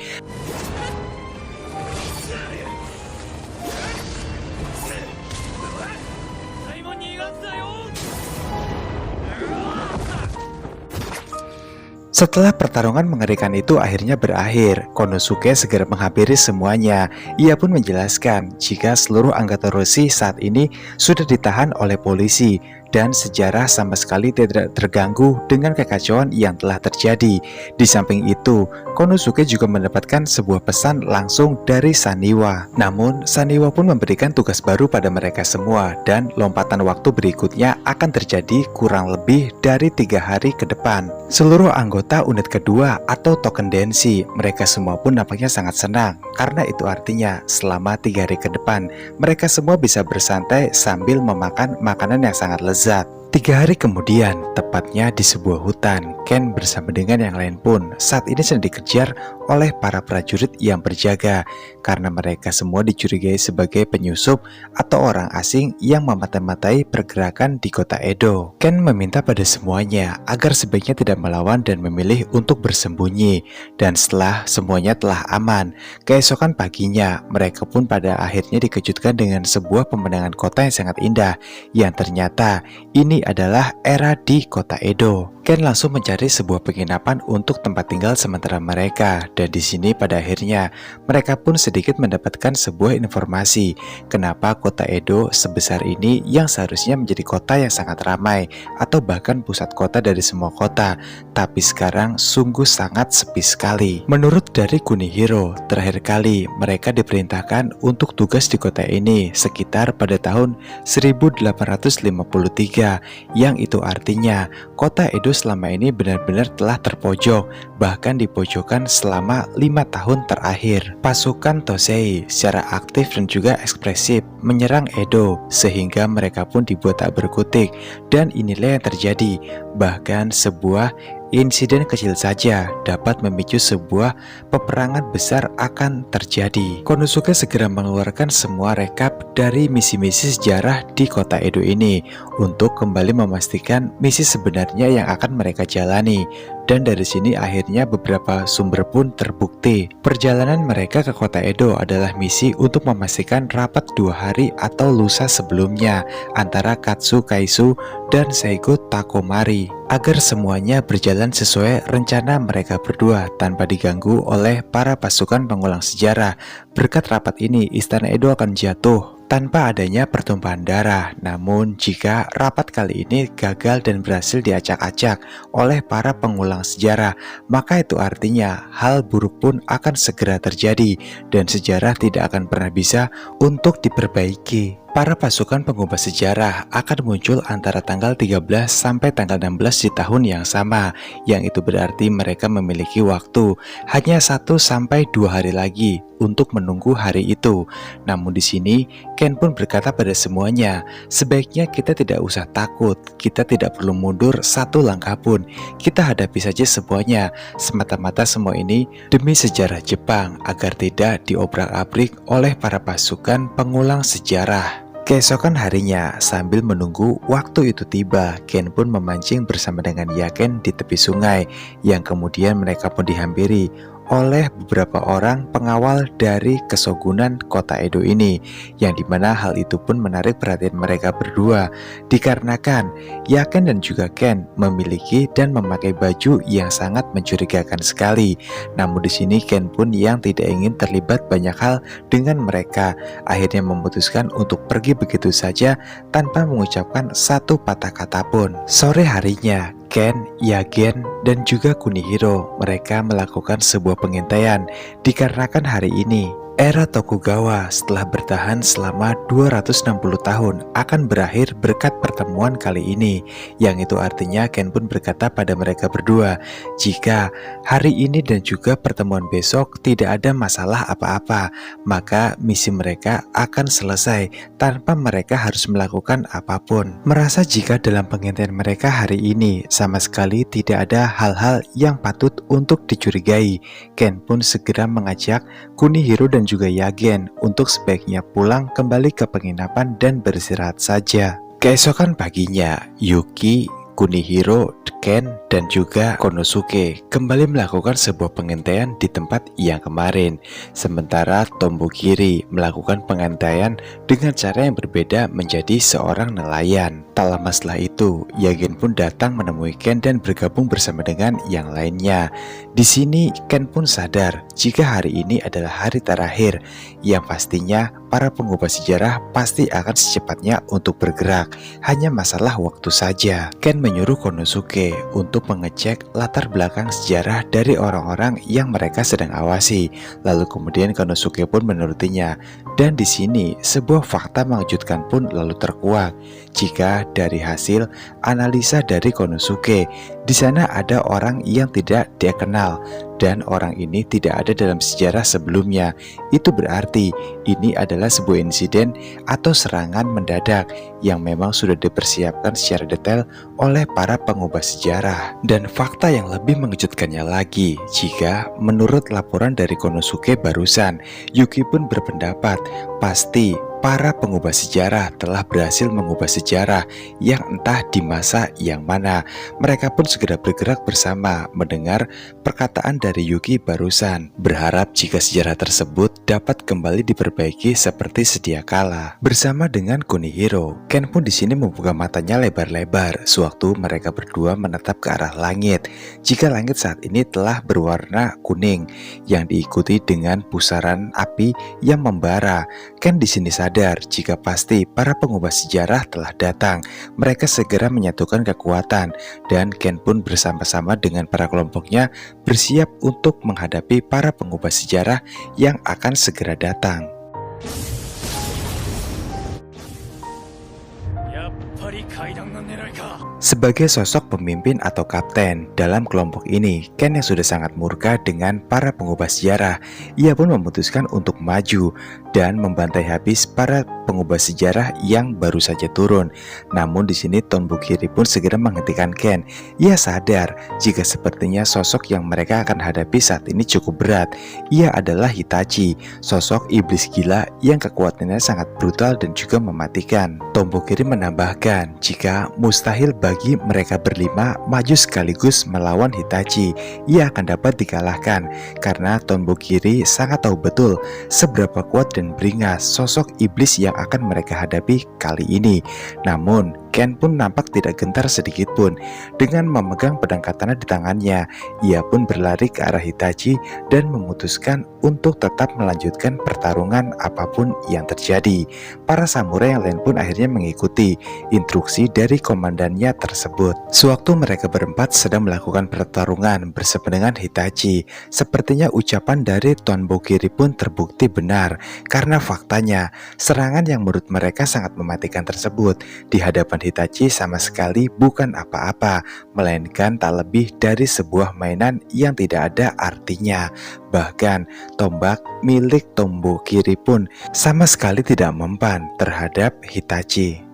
Setelah pertarungan mengerikan itu akhirnya berakhir, Konosuke segera menghampiri semuanya. Ia pun menjelaskan jika seluruh anggota Roshi saat ini sudah ditahan oleh polisi dan sejarah sama sekali tidak terganggu dengan kekacauan yang telah terjadi. Di samping itu, Konosuke juga mendapatkan sebuah pesan langsung dari Saniwa. Namun, Saniwa pun memberikan tugas baru pada mereka semua dan lompatan waktu berikutnya akan terjadi kurang lebih dari 3 hari ke depan. Seluruh anggota unit kedua atau Token Denshi, mereka semua pun nampaknya sangat senang karena itu artinya selama 3 hari ke depan mereka semua bisa bersantai sambil memakan makanan yang sangat lezat. 3 hari kemudian, tepatnya di sebuah hutan, Ken bersama dengan yang lain pun saat ini sedang dikejar oleh para prajurit yang berjaga karena mereka semua dicurigai sebagai penyusup atau orang asing yang memata-matai pergerakan di kota Edo. Ken meminta pada semuanya agar sebaiknya tidak melawan dan memilih untuk bersembunyi. Dan setelah semuanya telah aman, keesokan paginya mereka pun pada akhirnya dikejutkan dengan sebuah pemandangan kota yang sangat indah, yang ternyata ini adalah era di kota Edo. Ken langsung mencari sebuah penginapan untuk tempat tinggal sementara mereka, dan di sini pada akhirnya mereka pun sedikit mendapatkan sebuah informasi kenapa kota Edo sebesar ini yang seharusnya menjadi kota yang sangat ramai atau bahkan pusat kota dari semua kota, tapi sekarang sungguh sangat sepi sekali. Menurut dari Kunihiro, terakhir kali mereka diperintahkan untuk tugas di kota ini sekitar pada tahun 1853, yang itu artinya kota Edo selama ini benar-benar telah terpojok, bahkan dipojokkan selama 5 tahun terakhir. Pasukan Tosei secara aktif dan juga ekspresif menyerang Edo sehingga mereka pun dibuat tak berkutik, dan inilah yang terjadi. Bahkan sebuah insiden kecil saja dapat memicu sebuah peperangan besar akan terjadi. Konosuke segera mengeluarkan semua rekap dari misi-misi sejarah di kota Edo ini untuk kembali memastikan misi sebenarnya yang akan mereka jalani. Dan dari sini akhirnya beberapa sumber pun terbukti. Perjalanan mereka ke kota Edo adalah misi untuk memastikan rapat 2 hari atau lusa sebelumnya antara Katsu Kaisu dan Seigo Takomari, agar semuanya berjalan sesuai rencana mereka berdua tanpa diganggu oleh para pasukan pengulang sejarah. Berkat rapat ini, Istana Edo akan jatuh tanpa adanya pertumpahan darah. Namun jika rapat kali ini gagal dan berhasil diacak-acak oleh para pengulang sejarah, maka itu artinya hal buruk pun akan segera terjadi dan sejarah tidak akan pernah bisa untuk diperbaiki. Para pasukan pengubah sejarah akan muncul antara tanggal 13 sampai tanggal 16 di tahun yang sama, yang itu berarti mereka memiliki waktu hanya 1 sampai 2 hari lagi untuk menunggu hari itu. Namun di sini Ken pun berkata pada semuanya, sebaiknya kita tidak usah takut, kita tidak perlu mundur 1 langkah pun, kita hadapi saja semuanya, semata-mata semua ini demi sejarah Jepang agar tidak diobrak-abrik oleh para pasukan pengulang sejarah. Keesokan harinya, sambil menunggu waktu itu tiba, Ken pun memancing bersama dengan Yaken di tepi sungai, yang kemudian mereka pun dihampiri oleh beberapa orang pengawal dari kesogunan kota Edo ini, yang dimana hal itu pun menarik perhatian mereka berdua, dikarenakan Yaken dan juga Ken memiliki dan memakai baju yang sangat mencurigakan sekali. Namun di sini Ken pun yang tidak ingin terlibat banyak hal dengan mereka, akhirnya memutuskan untuk pergi begitu saja tanpa mengucapkan satu patah kata pun. Sore harinya, Ken, Yagen, dan juga Kunihiro mereka melakukan sebuah pengintaian dikarenakan hari ini era Tokugawa setelah bertahan selama 260 tahun akan berakhir berkat pertemuan kali ini, yang itu artinya Ken pun berkata pada mereka berdua, jika hari ini dan juga pertemuan besok tidak ada masalah apa-apa, maka misi mereka akan selesai tanpa mereka harus melakukan apapun. Merasa jika dalam pengintaian mereka hari ini sama sekali tidak ada hal-hal yang patut untuk dicurigai, Ken pun segera mengajak Kunihiro dan juga Yagen untuk sebaiknya pulang kembali ke penginapan dan beristirahat saja. Keesokan paginya, Yuki, Kunihiro, Ken, dan juga Konosuke kembali melakukan sebuah pengintaian di tempat yang kemarin. Sementara Tombokiri melakukan pengintaian dengan cara yang berbeda menjadi seorang nelayan. Tak lama setelah itu, Yagen pun datang menemui Ken dan bergabung bersama dengan yang lainnya. Di sini Ken pun sadar jika hari ini adalah hari terakhir, yang pastinya para pengubah sejarah pasti akan secepatnya untuk bergerak, hanya masalah waktu saja. Ken menyuruh Konosuke untuk mengecek latar belakang sejarah dari orang-orang yang mereka sedang awasi. Lalu kemudian Konosuke pun menurutinya. Dan di sini sebuah fakta mengejutkan pun lalu terkuak. Jika dari hasil analisa dari Konosuke, di sana ada orang yang tidak dia kenal dan orang ini tidak ada dalam sejarah sebelumnya. Itu berarti ini adalah sebuah insiden atau serangan mendadak yang memang sudah dipersiapkan secara detail oleh para pengubah sejarah. Dan fakta yang lebih mengejutkannya lagi, jika menurut laporan dari Konosuke barusan, Yuki pun berpendapat pasti para pengubah sejarah telah berhasil mengubah sejarah yang entah di masa yang mana. Mereka pun segera bergerak bersama mendengar perkataan dari Yuki barusan, berharap jika sejarah tersebut dapat kembali diperbaiki seperti sedia kala. Bersama dengan Kunihiro, Ken pun di sini membuka matanya lebar-lebar sewaktu mereka berdua menatap ke arah langit. Jika langit saat ini telah berwarna kuning yang diikuti dengan pusaran api yang membara, Ken di sini sadar jika pasti para pengubah sejarah telah datang. Mereka segera menyatukan kekuatan dan Ken pun bersama-sama dengan para kelompoknya bersiap untuk menghadapi para pengubah sejarah yang akan segera datang. Sebagai sosok pemimpin atau kapten dalam kelompok ini, Ken yang sudah sangat murka dengan para pengubah sejarah, ia pun memutuskan untuk maju dan membantai habis para pengubah sejarah yang baru saja turun. Namun di sini Tombokiri pun segera menghentikan Ken. Ia sadar jika sepertinya sosok yang mereka akan hadapi saat ini cukup berat. Ia adalah Hitachi, sosok iblis gila yang kekuatannya sangat brutal dan juga mematikan. Tombokiri menambahkan jika mustahil bagi mereka berlima maju sekaligus melawan Hitachi, ia akan dapat dikalahkan karena Tombokiri sangat tahu betul seberapa kuat dan beringas sosok iblis yang akan mereka hadapi kali ini. Namun Ken pun nampak tidak gentar sedikit pun. Dengan memegang pedang katana di tangannya, ia pun berlari ke arah Hitachi dan memutuskan untuk tetap melanjutkan pertarungan apapun yang terjadi. Para samurai yang lain pun akhirnya mengikuti instruksi dari komandannya tersebut. Sewaktu mereka berempat sedang melakukan pertarungan bersama dengan Hitachi, sepertinya ucapan dari Tombokiri pun terbukti benar, karena faktanya serangan yang menurut mereka sangat mematikan tersebut di hadapan Hitachi sama sekali bukan apa-apa, melainkan tak lebih dari sebuah mainan yang tidak ada artinya. Bahkan tombak milik Tombokiri pun sama sekali tidak mempan terhadap Hitachi.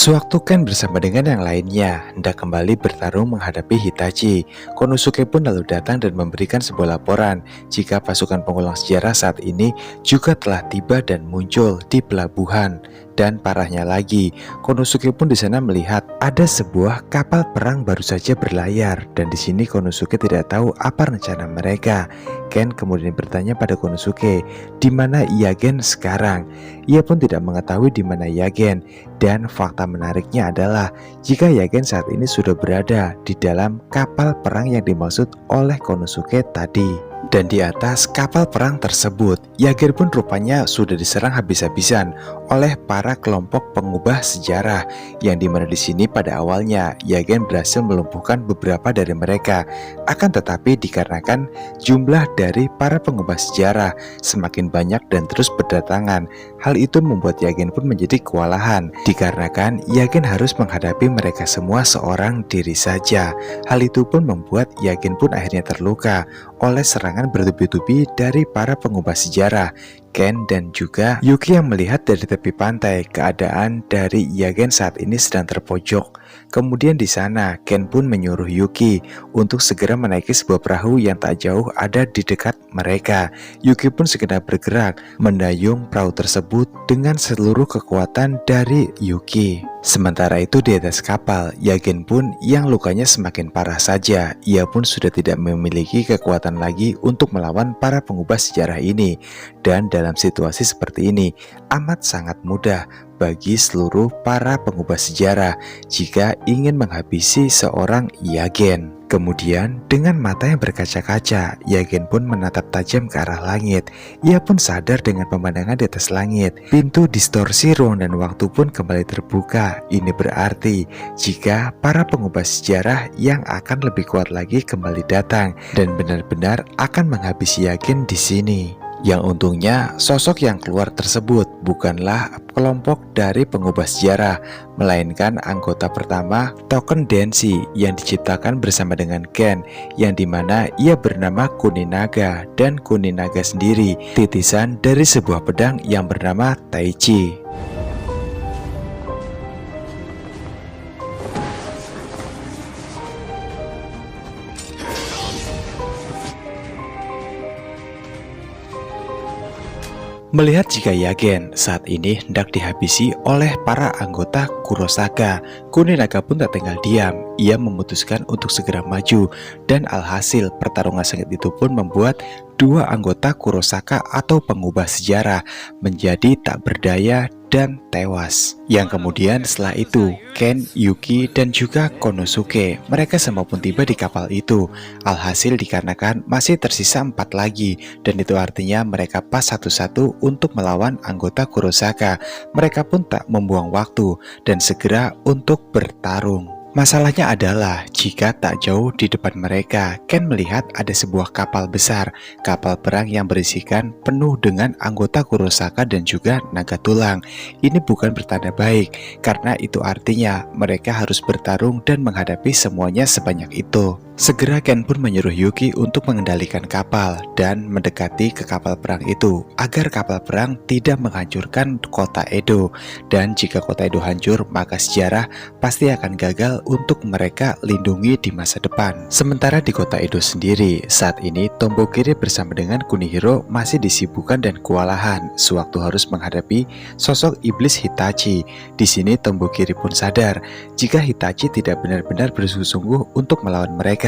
Sewaktu Ken bersama dengan yang lainnya hendak kembali bertarung menghadapi Hitachi, Konosuke pun lalu datang dan memberikan sebuah laporan jika pasukan pengulang sejarah saat ini juga telah tiba dan muncul di pelabuhan. Dan parahnya lagi, Konosuke pun di sana melihat ada sebuah kapal perang baru saja berlayar, dan di sini Konosuke tidak tahu apa rencana mereka. Ken kemudian bertanya pada Konosuke, di mana Yagen sekarang? Ia pun tidak mengetahui di mana Yagen, dan fakta menariknya adalah jika Yagen saat ini sudah berada di dalam kapal perang yang dimaksud oleh Konosuke tadi. Dan di atas kapal perang tersebut, Yagen pun rupanya sudah diserang habis-habisan oleh para kelompok pengubah sejarah, yang dimana di sini pada awalnya Yagen berhasil melumpuhkan beberapa dari mereka. Akan tetapi dikarenakan jumlah dari para pengubah sejarah semakin banyak dan terus berdatangan, hal itu membuat Yagen pun menjadi kewalahan, dikarenakan Yagen harus menghadapi mereka semua seorang diri saja. Hal itu pun membuat Yagen pun akhirnya terluka oleh serangan bertubi-tubi dari para pengubah sejarah. Ken dan juga Yuki yang melihat dari tepi pantai keadaan dari Yagen saat ini sedang terpojok. Kemudian di sana Ken pun menyuruh Yuki untuk segera menaiki sebuah perahu yang tak jauh ada di dekat mereka. Yuki pun sekedar bergerak mendayung perahu tersebut dengan seluruh kekuatan dari Yuki. Sementara itu di atas kapal, Yagen pun yang lukanya semakin parah saja. Ia pun sudah tidak memiliki kekuatan lagi untuk melawan para pengubah sejarah ini. Dan dalam situasi seperti ini, amat sangat mudah bagi seluruh para pengubah sejarah jika ingin menghabisi seorang Yagen. Kemudian dengan mata yang berkaca-kaca, Yagen pun menatap tajam ke arah langit. Ia pun sadar dengan pemandangan di atas langit. Pintu distorsi ruang dan waktu pun kembali terbuka. Ini berarti jika para pengubah sejarah yang akan lebih kuat lagi kembali datang dan benar-benar akan menghabisi Yagen di sini. Yang untungnya sosok yang keluar tersebut bukanlah kelompok dari pengubah sejarah, melainkan anggota pertama Token Denshi yang diciptakan bersama dengan Ken, yang dimana ia bernama Kuninaga, dan Kuninaga sendiri titisan dari sebuah pedang yang bernama Taichi. Melihat jika Yagen saat ini hendak dihabisi oleh para anggota Kurosaka, Kuninaga pun tak tinggal diam. Ia memutuskan untuk segera maju, dan alhasil pertarungan sengit itu pun membuat dua anggota Kurosaka atau pengubah sejarah menjadi tak berdaya dan tewas. Yang kemudian setelah itu, Ken, Yuki, dan juga Konosuke, mereka semua pun tiba di kapal itu. Alhasil dikarenakan masih tersisa 4 lagi, dan itu artinya mereka pas satu-satu untuk melawan anggota Kurosaka. Mereka pun tak membuang waktu dan segera untuk bertarung. Masalahnya adalah jika tak jauh di depan mereka, Ken melihat ada sebuah kapal besar, kapal perang yang berisikan penuh dengan anggota Kurosaka dan juga naga tulang. Ini bukan bertanda baik, karena itu artinya mereka harus bertarung dan menghadapi semuanya sebanyak itu. Segera Ken pun menyuruh Yuki untuk mengendalikan kapal dan mendekati ke kapal perang itu agar kapal perang tidak menghancurkan kota Edo. Dan jika kota Edo hancur, maka sejarah pasti akan gagal untuk mereka lindungi di masa depan. Sementara di kota Edo sendiri, saat ini Tombokiri bersama dengan Kunihiro masih disibukkan dan kewalahan sewaktu harus menghadapi sosok iblis Hitachi. Di sini Tombokiri pun sadar jika Hitachi tidak benar-benar bersungguh-sungguh untuk melawan mereka.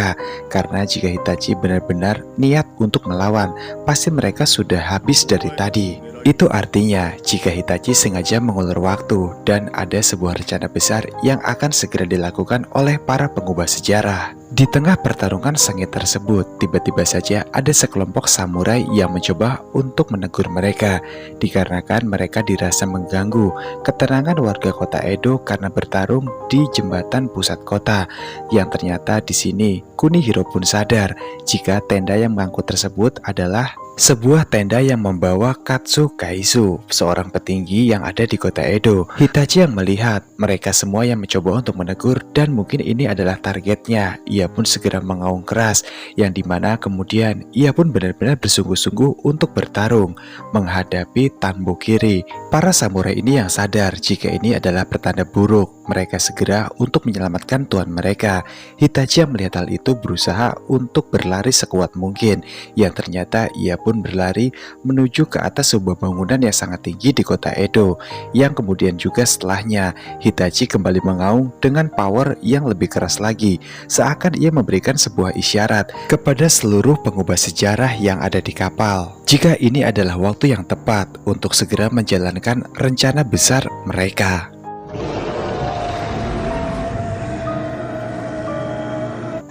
Karena jika Hitachi benar-benar niat untuk melawan, pasti mereka sudah habis dari tadi. Itu artinya jika Hitachi sengaja mengulur waktu dan ada sebuah rencana besar yang akan segera dilakukan oleh para pengubah sejarah. Di tengah pertarungan sengit tersebut, tiba-tiba saja ada sekelompok samurai yang mencoba untuk menegur mereka, dikarenakan mereka dirasa mengganggu ketenangan warga kota Edo karena bertarung di jembatan pusat kota. Yang ternyata di sini Kunihiro pun sadar jika tenda yang mengangkut tersebut adalah sebuah tenda yang membawa Katsu Kaisu, seorang petinggi yang ada di kota Edo. Hitachi yang melihat mereka semua yang mencoba untuk menegur dan mungkin ini adalah targetnya. Ia pun segera mengaung keras, yang dimana kemudian ia pun benar-benar bersungguh-sungguh untuk bertarung menghadapi Tombokiri. Para samurai ini yang sadar jika ini adalah pertanda buruk mereka segera untuk menyelamatkan tuan mereka. Hitachi yang melihat hal itu berusaha untuk berlari sekuat mungkin, yang ternyata ia pun berlari menuju ke atas sebuah bangunan yang sangat tinggi di kota Edo, yang kemudian juga setelahnya Hitachi kembali mengaung dengan power yang lebih keras lagi, seakan ia memberikan sebuah isyarat kepada seluruh pengubah sejarah yang ada di kapal jika ini adalah waktu yang tepat untuk segera menjalankan rencana besar mereka.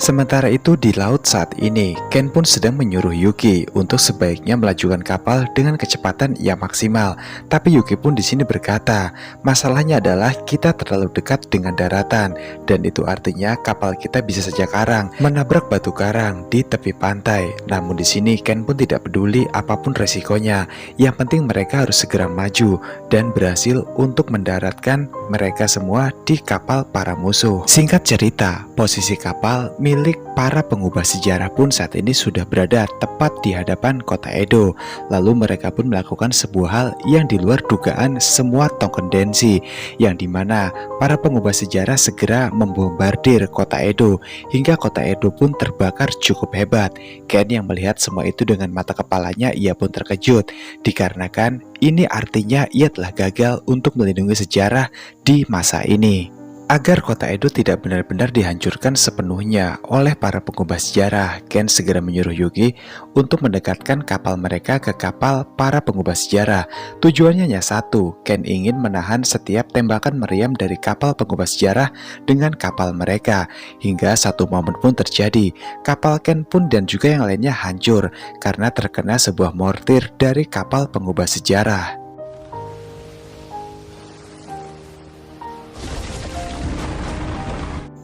Sementara itu di laut saat ini, Ken pun sedang menyuruh Yuki untuk sebaiknya melajukan kapal dengan kecepatan yang maksimal. Tapi Yuki pun di sini berkata, masalahnya adalah kita terlalu dekat dengan daratan, dan itu artinya kapal kita bisa saja karang, menabrak batu karang di tepi pantai. Namun di sini Ken pun tidak peduli apapun resikonya. Yang penting mereka harus segera maju dan berhasil untuk mendaratkan mereka semua di kapal para musuh. Singkat cerita, posisi kapal milik para pengubah sejarah pun saat ini sudah berada tepat di hadapan kota Edo. Lalu mereka pun melakukan sebuah hal yang di luar dugaan semua Tonken Denshi, yang dimana para pengubah sejarah segera membombardir kota Edo hingga kota Edo pun terbakar cukup hebat. Ken yang melihat semua itu dengan mata kepalanya, ia pun terkejut dikarenakan ini artinya ia telah gagal untuk melindungi sejarah di masa ini. Agar kota Edo tidak benar-benar dihancurkan sepenuhnya oleh para pengubah sejarah, Ken segera menyuruh Yuki untuk mendekatkan kapal mereka ke kapal para pengubah sejarah. Tujuannya hanya satu, Ken ingin menahan setiap tembakan meriam dari kapal pengubah sejarah dengan kapal mereka. Hingga satu momen pun terjadi, kapal Ken pun dan juga yang lainnya hancur karena terkena sebuah mortir dari kapal pengubah sejarah.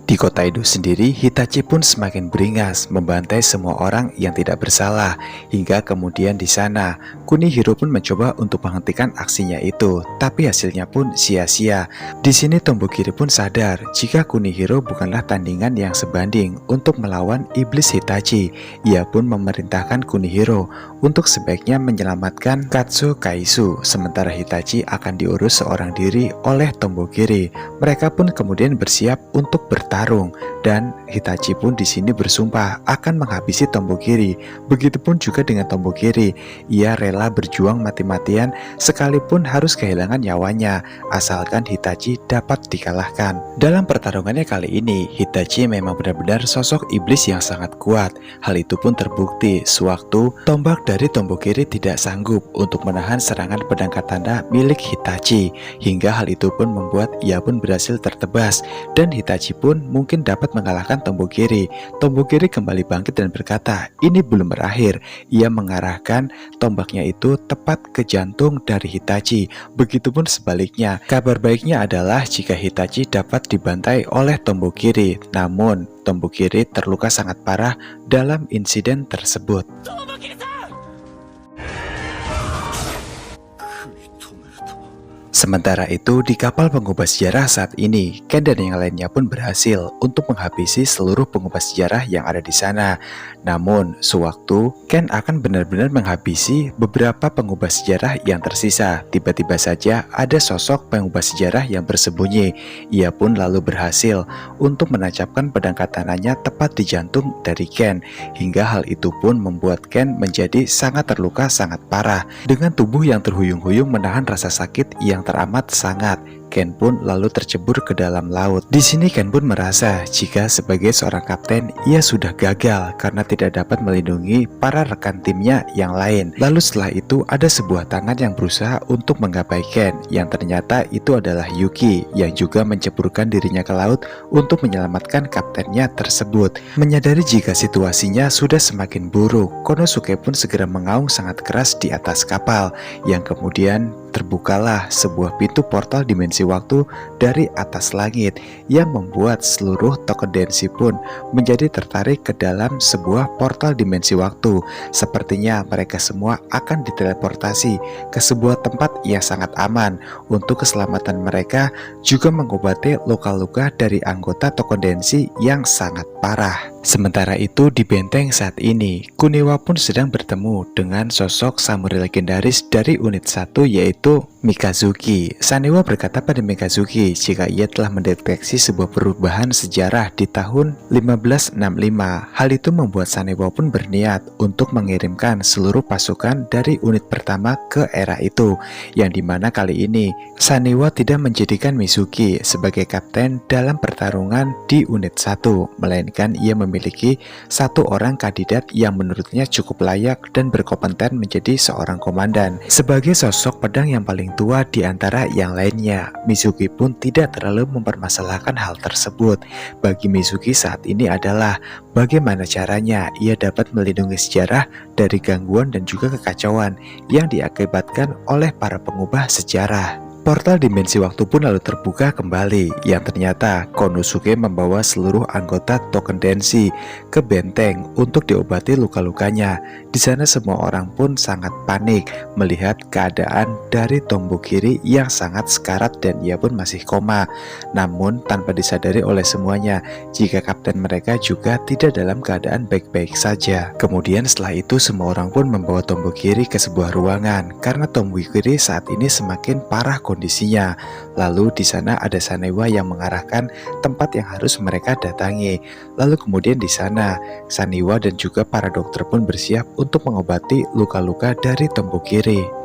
Di kota Edo sendiri, Hitachi pun semakin beringas membantai semua orang yang tidak bersalah. Hingga kemudian di sana, Kunihiro pun mencoba untuk menghentikan aksinya itu, tapi hasilnya pun sia-sia. Di sini Tombokiri pun sadar jika Kunihiro bukanlah tandingan yang sebanding untuk melawan iblis Hitachi. Ia pun memerintahkan Kunihiro untuk sebaiknya menyelamatkan Katsu Kaisu, sementara Hitachi akan diurus seorang diri oleh Tombokiri. Mereka pun kemudian bersiap untuk bertarung. Dan Hitachi pun di sini bersumpah akan menghabisi Tombokiri. Begitupun juga dengan Tombokiri, ia rela berjuang mati-matian sekalipun harus kehilangan nyawanya asalkan Hitachi dapat dikalahkan. Dalam pertarungannya kali ini, Hitachi memang benar-benar sosok iblis yang sangat kuat. Hal itu pun terbukti sewaktu tombak dari Tombokiri tidak sanggup untuk menahan serangan pedang katana milik Hitachi, hingga hal itu pun membuat ia pun berhasil tertebas dan Hitachi pun mungkin dapat mengalahkan Tombokiri. Tombokiri kembali bangkit dan berkata, ini belum berakhir. Ia mengarahkan tombaknya itu tepat ke jantung dari Hitachi. Begitupun sebaliknya. Kabar baiknya adalah jika Hitachi dapat dibantai oleh Tombokiri, namun Tombokiri terluka sangat parah dalam insiden tersebut. Sementara itu, di kapal pengubah sejarah saat ini, Ken dan yang lainnya pun berhasil untuk menghabisi seluruh pengubah sejarah yang ada di sana. Namun, sewaktu Ken akan benar-benar menghabisi beberapa pengubah sejarah yang tersisa, tiba-tiba saja ada sosok pengubah sejarah yang bersembunyi. Ia pun lalu berhasil untuk menancapkan pedang katananya tepat di jantung dari Ken, hingga hal itu pun membuat Ken menjadi sangat terluka sangat parah. Dengan tubuh yang terhuyung-huyung menahan rasa sakit yang teramat sangat, Ken pun lalu tercebur ke dalam laut. Di sini Ken pun merasa jika sebagai seorang kapten ia sudah gagal karena tidak dapat melindungi para rekan timnya yang lain. Lalu setelah itu ada sebuah tangan yang berusaha untuk menggapai Ken, yang ternyata itu adalah Yuki yang juga menceburkan dirinya ke laut untuk menyelamatkan kaptennya tersebut. Menyadari jika situasinya sudah semakin buruk, Konosuke pun segera mengaung sangat keras di atas kapal, yang kemudian terbukalah sebuah pintu portal dimensi waktu dari atas langit yang membuat seluruh Tonken Denshi pun menjadi tertarik ke dalam sebuah portal dimensi waktu. Sepertinya mereka semua akan diteleportasi ke sebuah tempat yang sangat aman untuk keselamatan mereka, juga mengobati luka-luka dari anggota Tonken Denshi yang sangat parah. Sementara itu di benteng saat ini, Kuniwa pun sedang bertemu dengan sosok samurai legendaris dari unit 1 yaitu Mikazuki. Sanewa berkata pada Mikazuki jika ia telah mendeteksi sebuah perubahan sejarah di tahun 1565. Hal itu membuat Sanewa pun berniat untuk mengirimkan seluruh pasukan dari unit pertama ke era itu, yang dimana kali ini Sanewa tidak menjadikan Mizuki sebagai kapten dalam pertarungan di unit 1, melainkan ia memiliki satu orang kandidat yang menurutnya cukup layak dan berkompeten menjadi seorang komandan. Sebagai sosok pedang yang paling tua di antara yang lainnya, Mizuki pun tidak terlalu mempermasalahkan hal tersebut. Bagi Mizuki saat ini adalah bagaimana caranya ia dapat melindungi sejarah dari gangguan dan juga kekacauan yang diakibatkan oleh para pengubah sejarah. Portal dimensi waktu pun lalu terbuka kembali, yang ternyata Konosuke membawa seluruh anggota Token Denshi ke benteng untuk diobati luka-lukanya. Di sana semua orang pun sangat panik melihat keadaan dari Tombokiri yang sangat sekarat dan ia pun masih koma. Namun tanpa disadari oleh semuanya jika kapten mereka juga tidak dalam keadaan baik-baik saja. Kemudian setelah itu semua orang pun membawa Tombokiri ke sebuah ruangan karena Tombokiri saat ini semakin parah kondisinya. Lalu di sana ada Sanewa yang mengarahkan tempat yang harus mereka datangi. Lalu kemudian di sana Sanewa dan juga para dokter pun bersiap untuk mengobati luka-luka dari Tombokiri.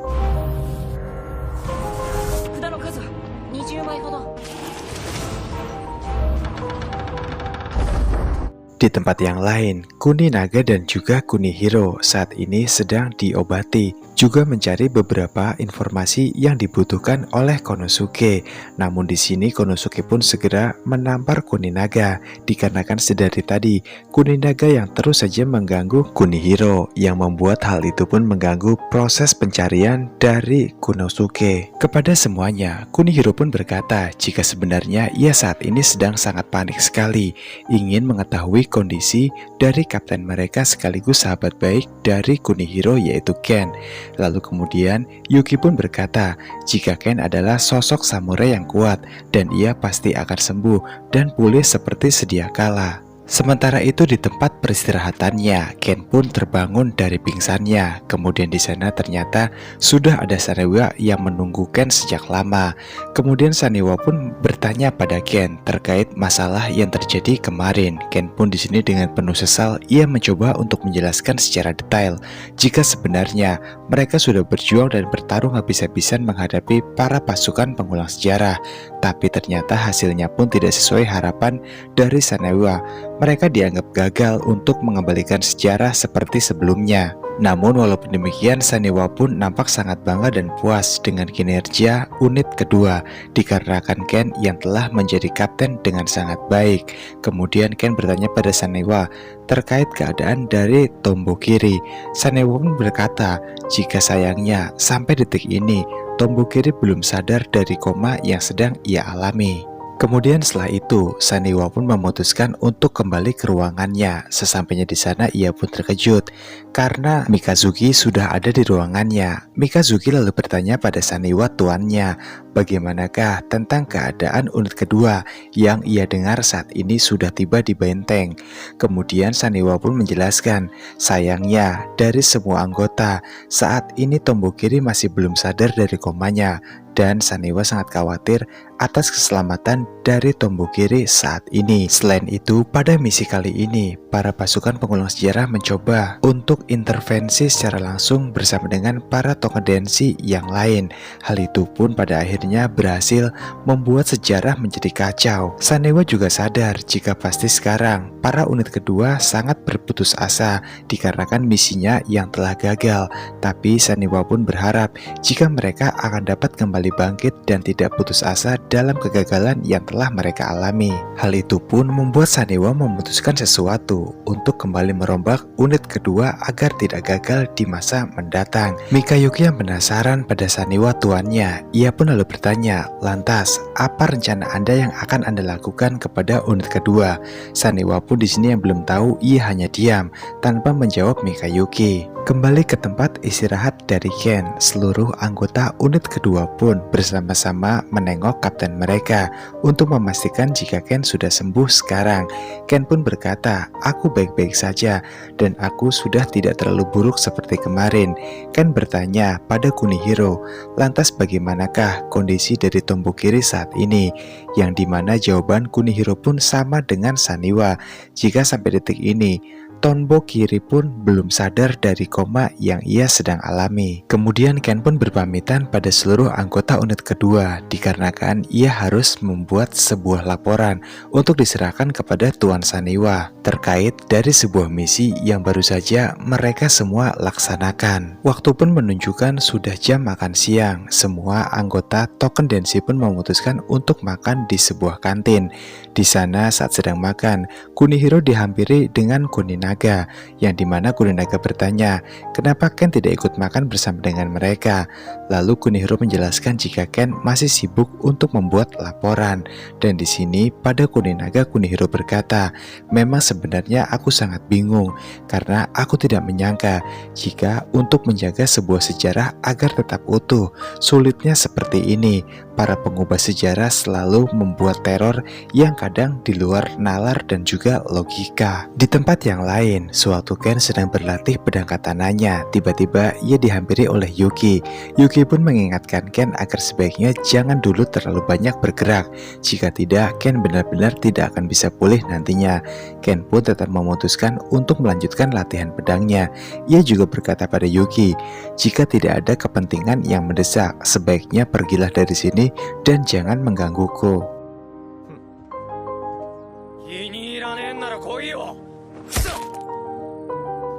Di tempat yang lain, Kuninaga dan juga Kunihiro saat ini sedang diobati, juga mencari beberapa informasi yang dibutuhkan oleh Konosuke. Namun di sini Konosuke pun segera menampar Kuninaga dikarenakan sedari tadi Kuninaga yang terus saja mengganggu Kunihiro, yang membuat hal itu pun mengganggu proses pencarian dari Konosuke. Kepada semuanya, Kunihiro pun berkata jika sebenarnya ia saat ini sedang sangat panik sekali, ingin mengetahui kondisi dari kapten mereka sekaligus sahabat baik dari Kunihiro yaitu Ken. Lalu kemudian Yuki pun berkata jika Ken adalah sosok samurai yang kuat dan ia pasti akan sembuh dan pulih seperti sedia kala. Sementara itu di tempat peristirahatannya, Ken pun terbangun dari pingsannya. Kemudian di sana ternyata sudah ada Sanewa yang menunggu Ken sejak lama. Kemudian Sanewa pun bertanya pada Ken terkait masalah yang terjadi kemarin. Ken pun di sini dengan penuh sesal ia mencoba untuk menjelaskan secara detail jika sebenarnya mereka sudah berjuang dan bertarung habis-habisan menghadapi para pasukan pengulang sejarah. Tapi ternyata hasilnya pun tidak sesuai harapan dari Sanewa. Mereka dianggap gagal untuk mengembalikan sejarah seperti sebelumnya. Namun walaupun demikian, Sanewa pun nampak sangat bangga dan puas dengan kinerja unit kedua dikarenakan Ken yang telah menjadi kapten dengan sangat baik. Kemudian Ken bertanya pada Sanewa terkait keadaan dari Tombokiri. Sanewa pun berkata jika sayangnya sampai detik ini Tombokiri belum sadar dari koma yang sedang ia alami. Kemudian setelah itu, Sanewa pun memutuskan untuk kembali ke ruangannya. Sesampainya di sana ia pun terkejut karena Mikazuki sudah ada di ruangannya. Mikazuki lalu bertanya pada Sanewa tuannya, bagaimanakah tentang keadaan unit kedua yang ia dengar saat ini sudah tiba di benteng. Kemudian Sanewa pun menjelaskan, sayangnya dari semua anggota, saat ini Tombokiri masih belum sadar dari komanya. Dan Sanewa sangat khawatir atas keselamatan dari Tombokiri saat ini. Selain itu, pada misi kali ini, para pasukan pengulang sejarah mencoba untuk intervensi secara langsung bersama dengan para Token Denshi yang lain. Hal itu pun pada akhirnya berhasil membuat sejarah menjadi kacau. Sanewa juga sadar jika pasti sekarang para unit kedua sangat berputus asa dikarenakan misinya yang telah gagal. Tapi Sanewa pun berharap jika mereka akan dapat kembali bangkit dan tidak putus asa dalam kegagalan yang telah mereka alami. Hal itu pun membuat Sanewa memutuskan sesuatu untuk kembali merombak unit kedua agar tidak gagal di masa mendatang. Mikayuki yang penasaran pada Sanewa tuannya, ia pun lalu bertanya, lantas apa rencana Anda yang akan Anda lakukan kepada unit kedua? Sanewa pun di sini yang belum tahu, ia hanya diam tanpa menjawab Mikayuki. Kembali ke tempat istirahat dari Ken, seluruh anggota unit kedua pun bersama-sama menengok kapten mereka untuk memastikan jika Ken sudah sembuh sekarang. Ken pun berkata, "Aku baik-baik saja dan aku sudah tidak terlalu buruk seperti kemarin." Ken bertanya pada Kunihiro, "Lantas bagaimanakah kondisi dari Tombokiri saat ini?" Yang dimana jawaban Kunihiro pun sama dengan Saniwa. Jika sampai detik ini Tombokiri pun belum sadar dari koma yang ia sedang alami. Kemudian Ken pun berpamitan pada seluruh anggota unit kedua dikarenakan ia harus membuat sebuah laporan untuk diserahkan kepada Tuan Saniwa terkait dari sebuah misi yang baru saja mereka semua laksanakan. Waktu pun menunjukkan sudah jam makan siang. Semua anggota Token Denshi pun memutuskan untuk makan di sebuah kantin. Di sana saat sedang makan, Kunihiro dihampiri dengan Kuninaga, yang dimana Kuninaga bertanya, kenapa Ken tidak ikut makan bersama dengan mereka? Lalu Kunihiro menjelaskan jika Ken masih sibuk untuk membuat laporan. Dan di sini pada Kuninaga, Kunihiro berkata, memang sebenarnya aku sangat bingung karena aku tidak menyangka jika untuk menjaga sebuah sejarah agar tetap utuh, sulitnya seperti ini. Para pengubah sejarah selalu membuat teror yang kadang di luar nalar dan juga logika. Di tempat yang lain, sewaktu Ken sedang berlatih pedang katananya, tiba-tiba ia dihampiri oleh Yuki. Yuki pun mengingatkan Ken agar sebaiknya jangan dulu terlalu banyak bergerak. Jika tidak, Ken benar-benar tidak akan bisa pulih nantinya. Ken pun tetap memutuskan untuk melanjutkan latihan pedangnya. Ia juga berkata pada Yuki, jika tidak ada kepentingan yang mendesak, sebaiknya pergilah dari sini dan jangan menggangguku.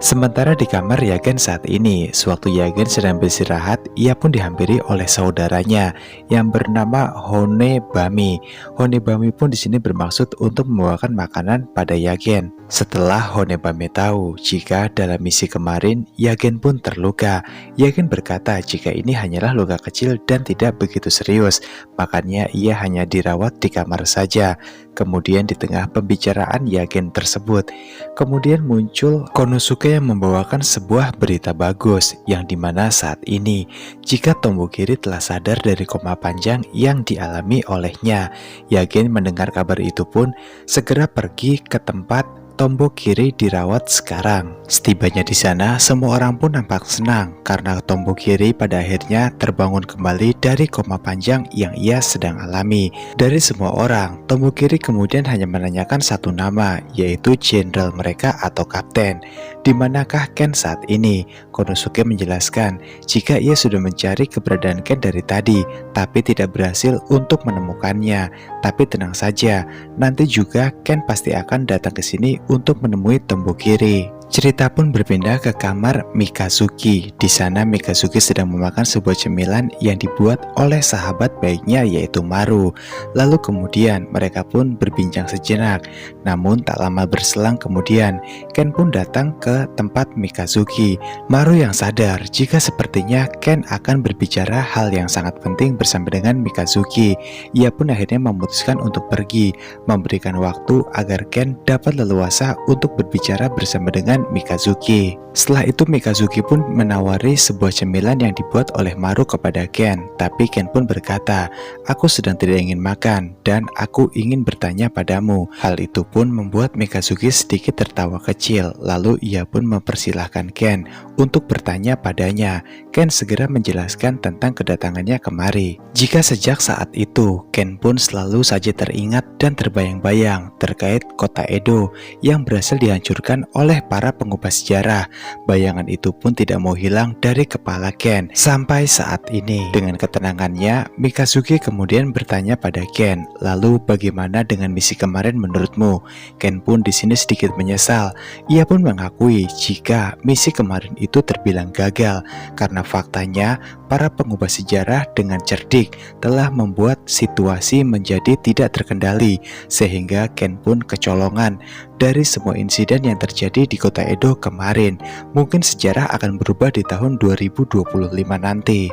Sementara di kamar Yagen saat ini, sewaktu Yagen sedang beristirahat, ia pun dihampiri oleh saudaranya yang bernama Honebami. Honebami pun di sini bermaksud untuk membawakan makanan pada Yagen. Setelah Honebami tahu jika dalam misi kemarin Yagen pun terluka, Yagen berkata jika ini hanyalah luka kecil dan tidak begitu serius, makanya ia hanya dirawat di kamar saja. Kemudian di tengah pembicaraan Yagen tersebut, kemudian muncul Konosuke yang membawakan sebuah berita bagus, yang dimana saat ini jika Tombokiri telah sadar dari koma panjang yang dialami olehnya. Yagen mendengar kabar itu pun segera pergi ke tempat Tombokiri dirawat sekarang. Setibanya di sana, semua orang pun nampak senang karena Tombokiri pada akhirnya terbangun kembali dari koma panjang yang ia sedang alami. Dari semua orang, Tombokiri kemudian hanya menanyakan satu nama, yaitu jenderal mereka atau kapten. Di manakah Ken saat ini? Konosuke menjelaskan jika ia sudah mencari keberadaan Ken dari tadi, tapi tidak berhasil untuk menemukannya. Tapi tenang saja, nanti juga Ken pasti akan datang ke sini untuk menemui Tombokiri. Cerita pun berpindah ke kamar Mikazuki. Di sana Mikazuki sedang memakan sebuah cemilan yang dibuat oleh sahabat baiknya yaitu Maru. Lalu kemudian mereka pun berbincang sejenak. Namun tak lama berselang kemudian Ken pun datang ke tempat Mikazuki. Maru yang sadar jika sepertinya Ken akan berbicara hal yang sangat penting bersama dengan Mikazuki. Ia pun akhirnya memutuskan untuk pergi, memberikan waktu agar Ken dapat leluasa untuk berbicara bersama dengan Mikazuki. Setelah itu Mikazuki pun menawari sebuah cemilan yang dibuat oleh Maru kepada Ken. Tapi Ken pun berkata, aku sedang tidak ingin makan dan aku ingin bertanya padamu. Hal itu pun membuat Mikazuki sedikit tertawa kecil. Lalu ia pun mempersilahkan Ken untuk bertanya padanya. Ken segera menjelaskan tentang kedatangannya kemari. Jika sejak saat itu Ken pun selalu saja teringat dan terbayang-bayang terkait kota Edo yang berhasil dihancurkan oleh para pengubah sejarah. Bayangan itu pun tidak mau hilang dari kepala Ken sampai saat ini. Dengan ketenangannya, Mikazuki kemudian bertanya pada Ken, lalu bagaimana dengan misi kemarin menurutmu? Ken pun di sini sedikit menyesal. Ia pun mengakui jika misi kemarin itu terbilang gagal karena faktanya para pengubah sejarah dengan cerdik telah membuat situasi menjadi tidak terkendali sehingga Ken pun kecolongan dari semua insiden yang terjadi di kota Edo kemarin. Mungkin sejarah akan berubah di tahun 2025 nanti.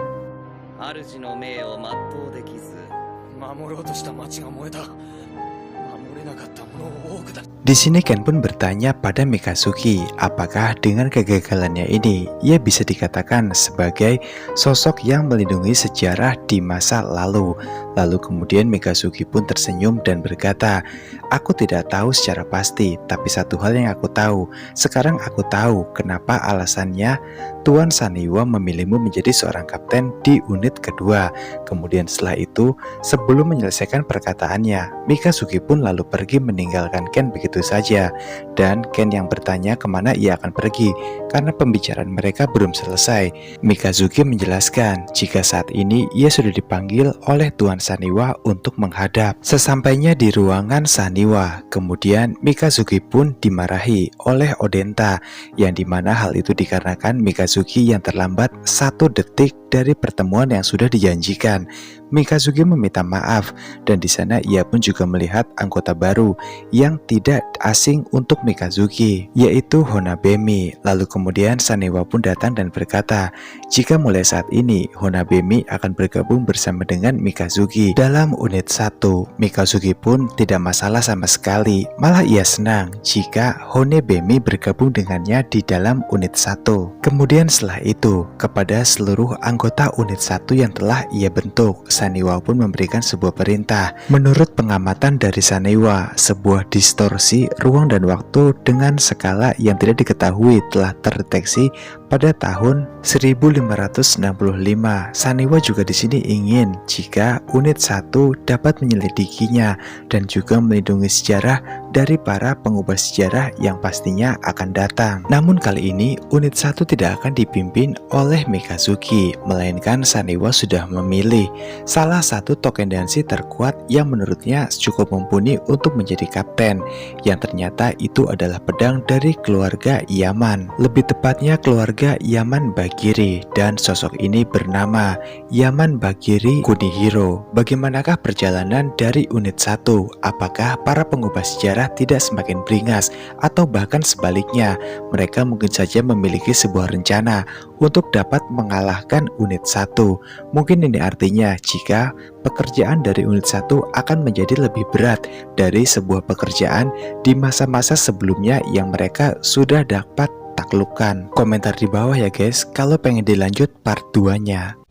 Di sini Ken pun bertanya pada Mikazuki, apakah dengan kegagalannya ini ia bisa dikatakan sebagai sosok yang melindungi sejarah di masa lalu. Lalu kemudian Mikazuki pun tersenyum dan berkata, "Aku tidak tahu secara pasti, tapi satu hal yang aku tahu. Sekarang aku tahu kenapa alasannya Tuan Saniwa memilihmu menjadi seorang kapten di unit kedua." Kemudian setelah itu, sebelum menyelesaikan perkataannya, Mikazuki pun lalu pergi meninggalkan Ken begitu saja. Dan Ken yang bertanya kemana ia akan pergi, karena pembicaraan mereka belum selesai. Mikazuki menjelaskan jika saat ini ia sudah dipanggil oleh Tuan Saniwa untuk menghadap. Sesampainya di ruangan Saniwa, kemudian Mikazuki pun dimarahi oleh Odenta, yang dimana hal itu dikarenakan Mikazuki yang terlambat 1 detik dari pertemuan yang sudah dijanjikan. Mikazuki meminta maaf, dan di sana ia pun juga melihat anggota baru yang tidak asing untuk Mikazuki, yaitu Honabemi. Lalu kemudian Saniwa pun datang dan berkata, jika mulai saat ini Honabemi akan bergabung bersama dengan Mikazuki dalam unit 1. Mikazuki pun tidak masalah sama sekali, malah ia senang jika Honabemi bergabung dengannya di dalam unit 1. Kemudian setelah itu, kepada seluruh anggota unit 1 yang telah ia bentuk, Saniwa pun memberikan sebuah perintah. Menurut pengamatan dari Saniwa, sebuah distorsi ruang dan waktu dengan skala yang tidak diketahui telah terdeteksi pada tahun 1565. Saniwa juga di sini ingin jika unit 1 dapat menyelidikinya dan juga melindungi sejarah dari para pengubah sejarah yang pastinya akan datang. Namun kali ini unit 1 tidak akan dipimpin oleh Mikazuki, melainkan Saniwa sudah memilih salah satu token dansi terkuat yang menurutnya cukup mumpuni untuk menjadi kapten, yang ternyata itu adalah pedang dari keluarga Yaman, lebih tepatnya keluarga Yaman Bagiri, dan sosok ini bernama Yaman Bagiri Kunihiro. Bagaimanakah perjalanan dari unit 1? Apakah para pengubah sejarah tidak semakin beringas, atau bahkan sebaliknya, mereka mungkin saja memiliki sebuah rencana untuk dapat mengalahkan unit 1? Mungkin ini artinya jika pekerjaan dari unit 1 akan menjadi lebih berat dari sebuah pekerjaan di masa-masa sebelumnya yang mereka sudah dapat taklukkan. Komentar di bawah ya guys, kalau pengen dilanjut part 2-nya.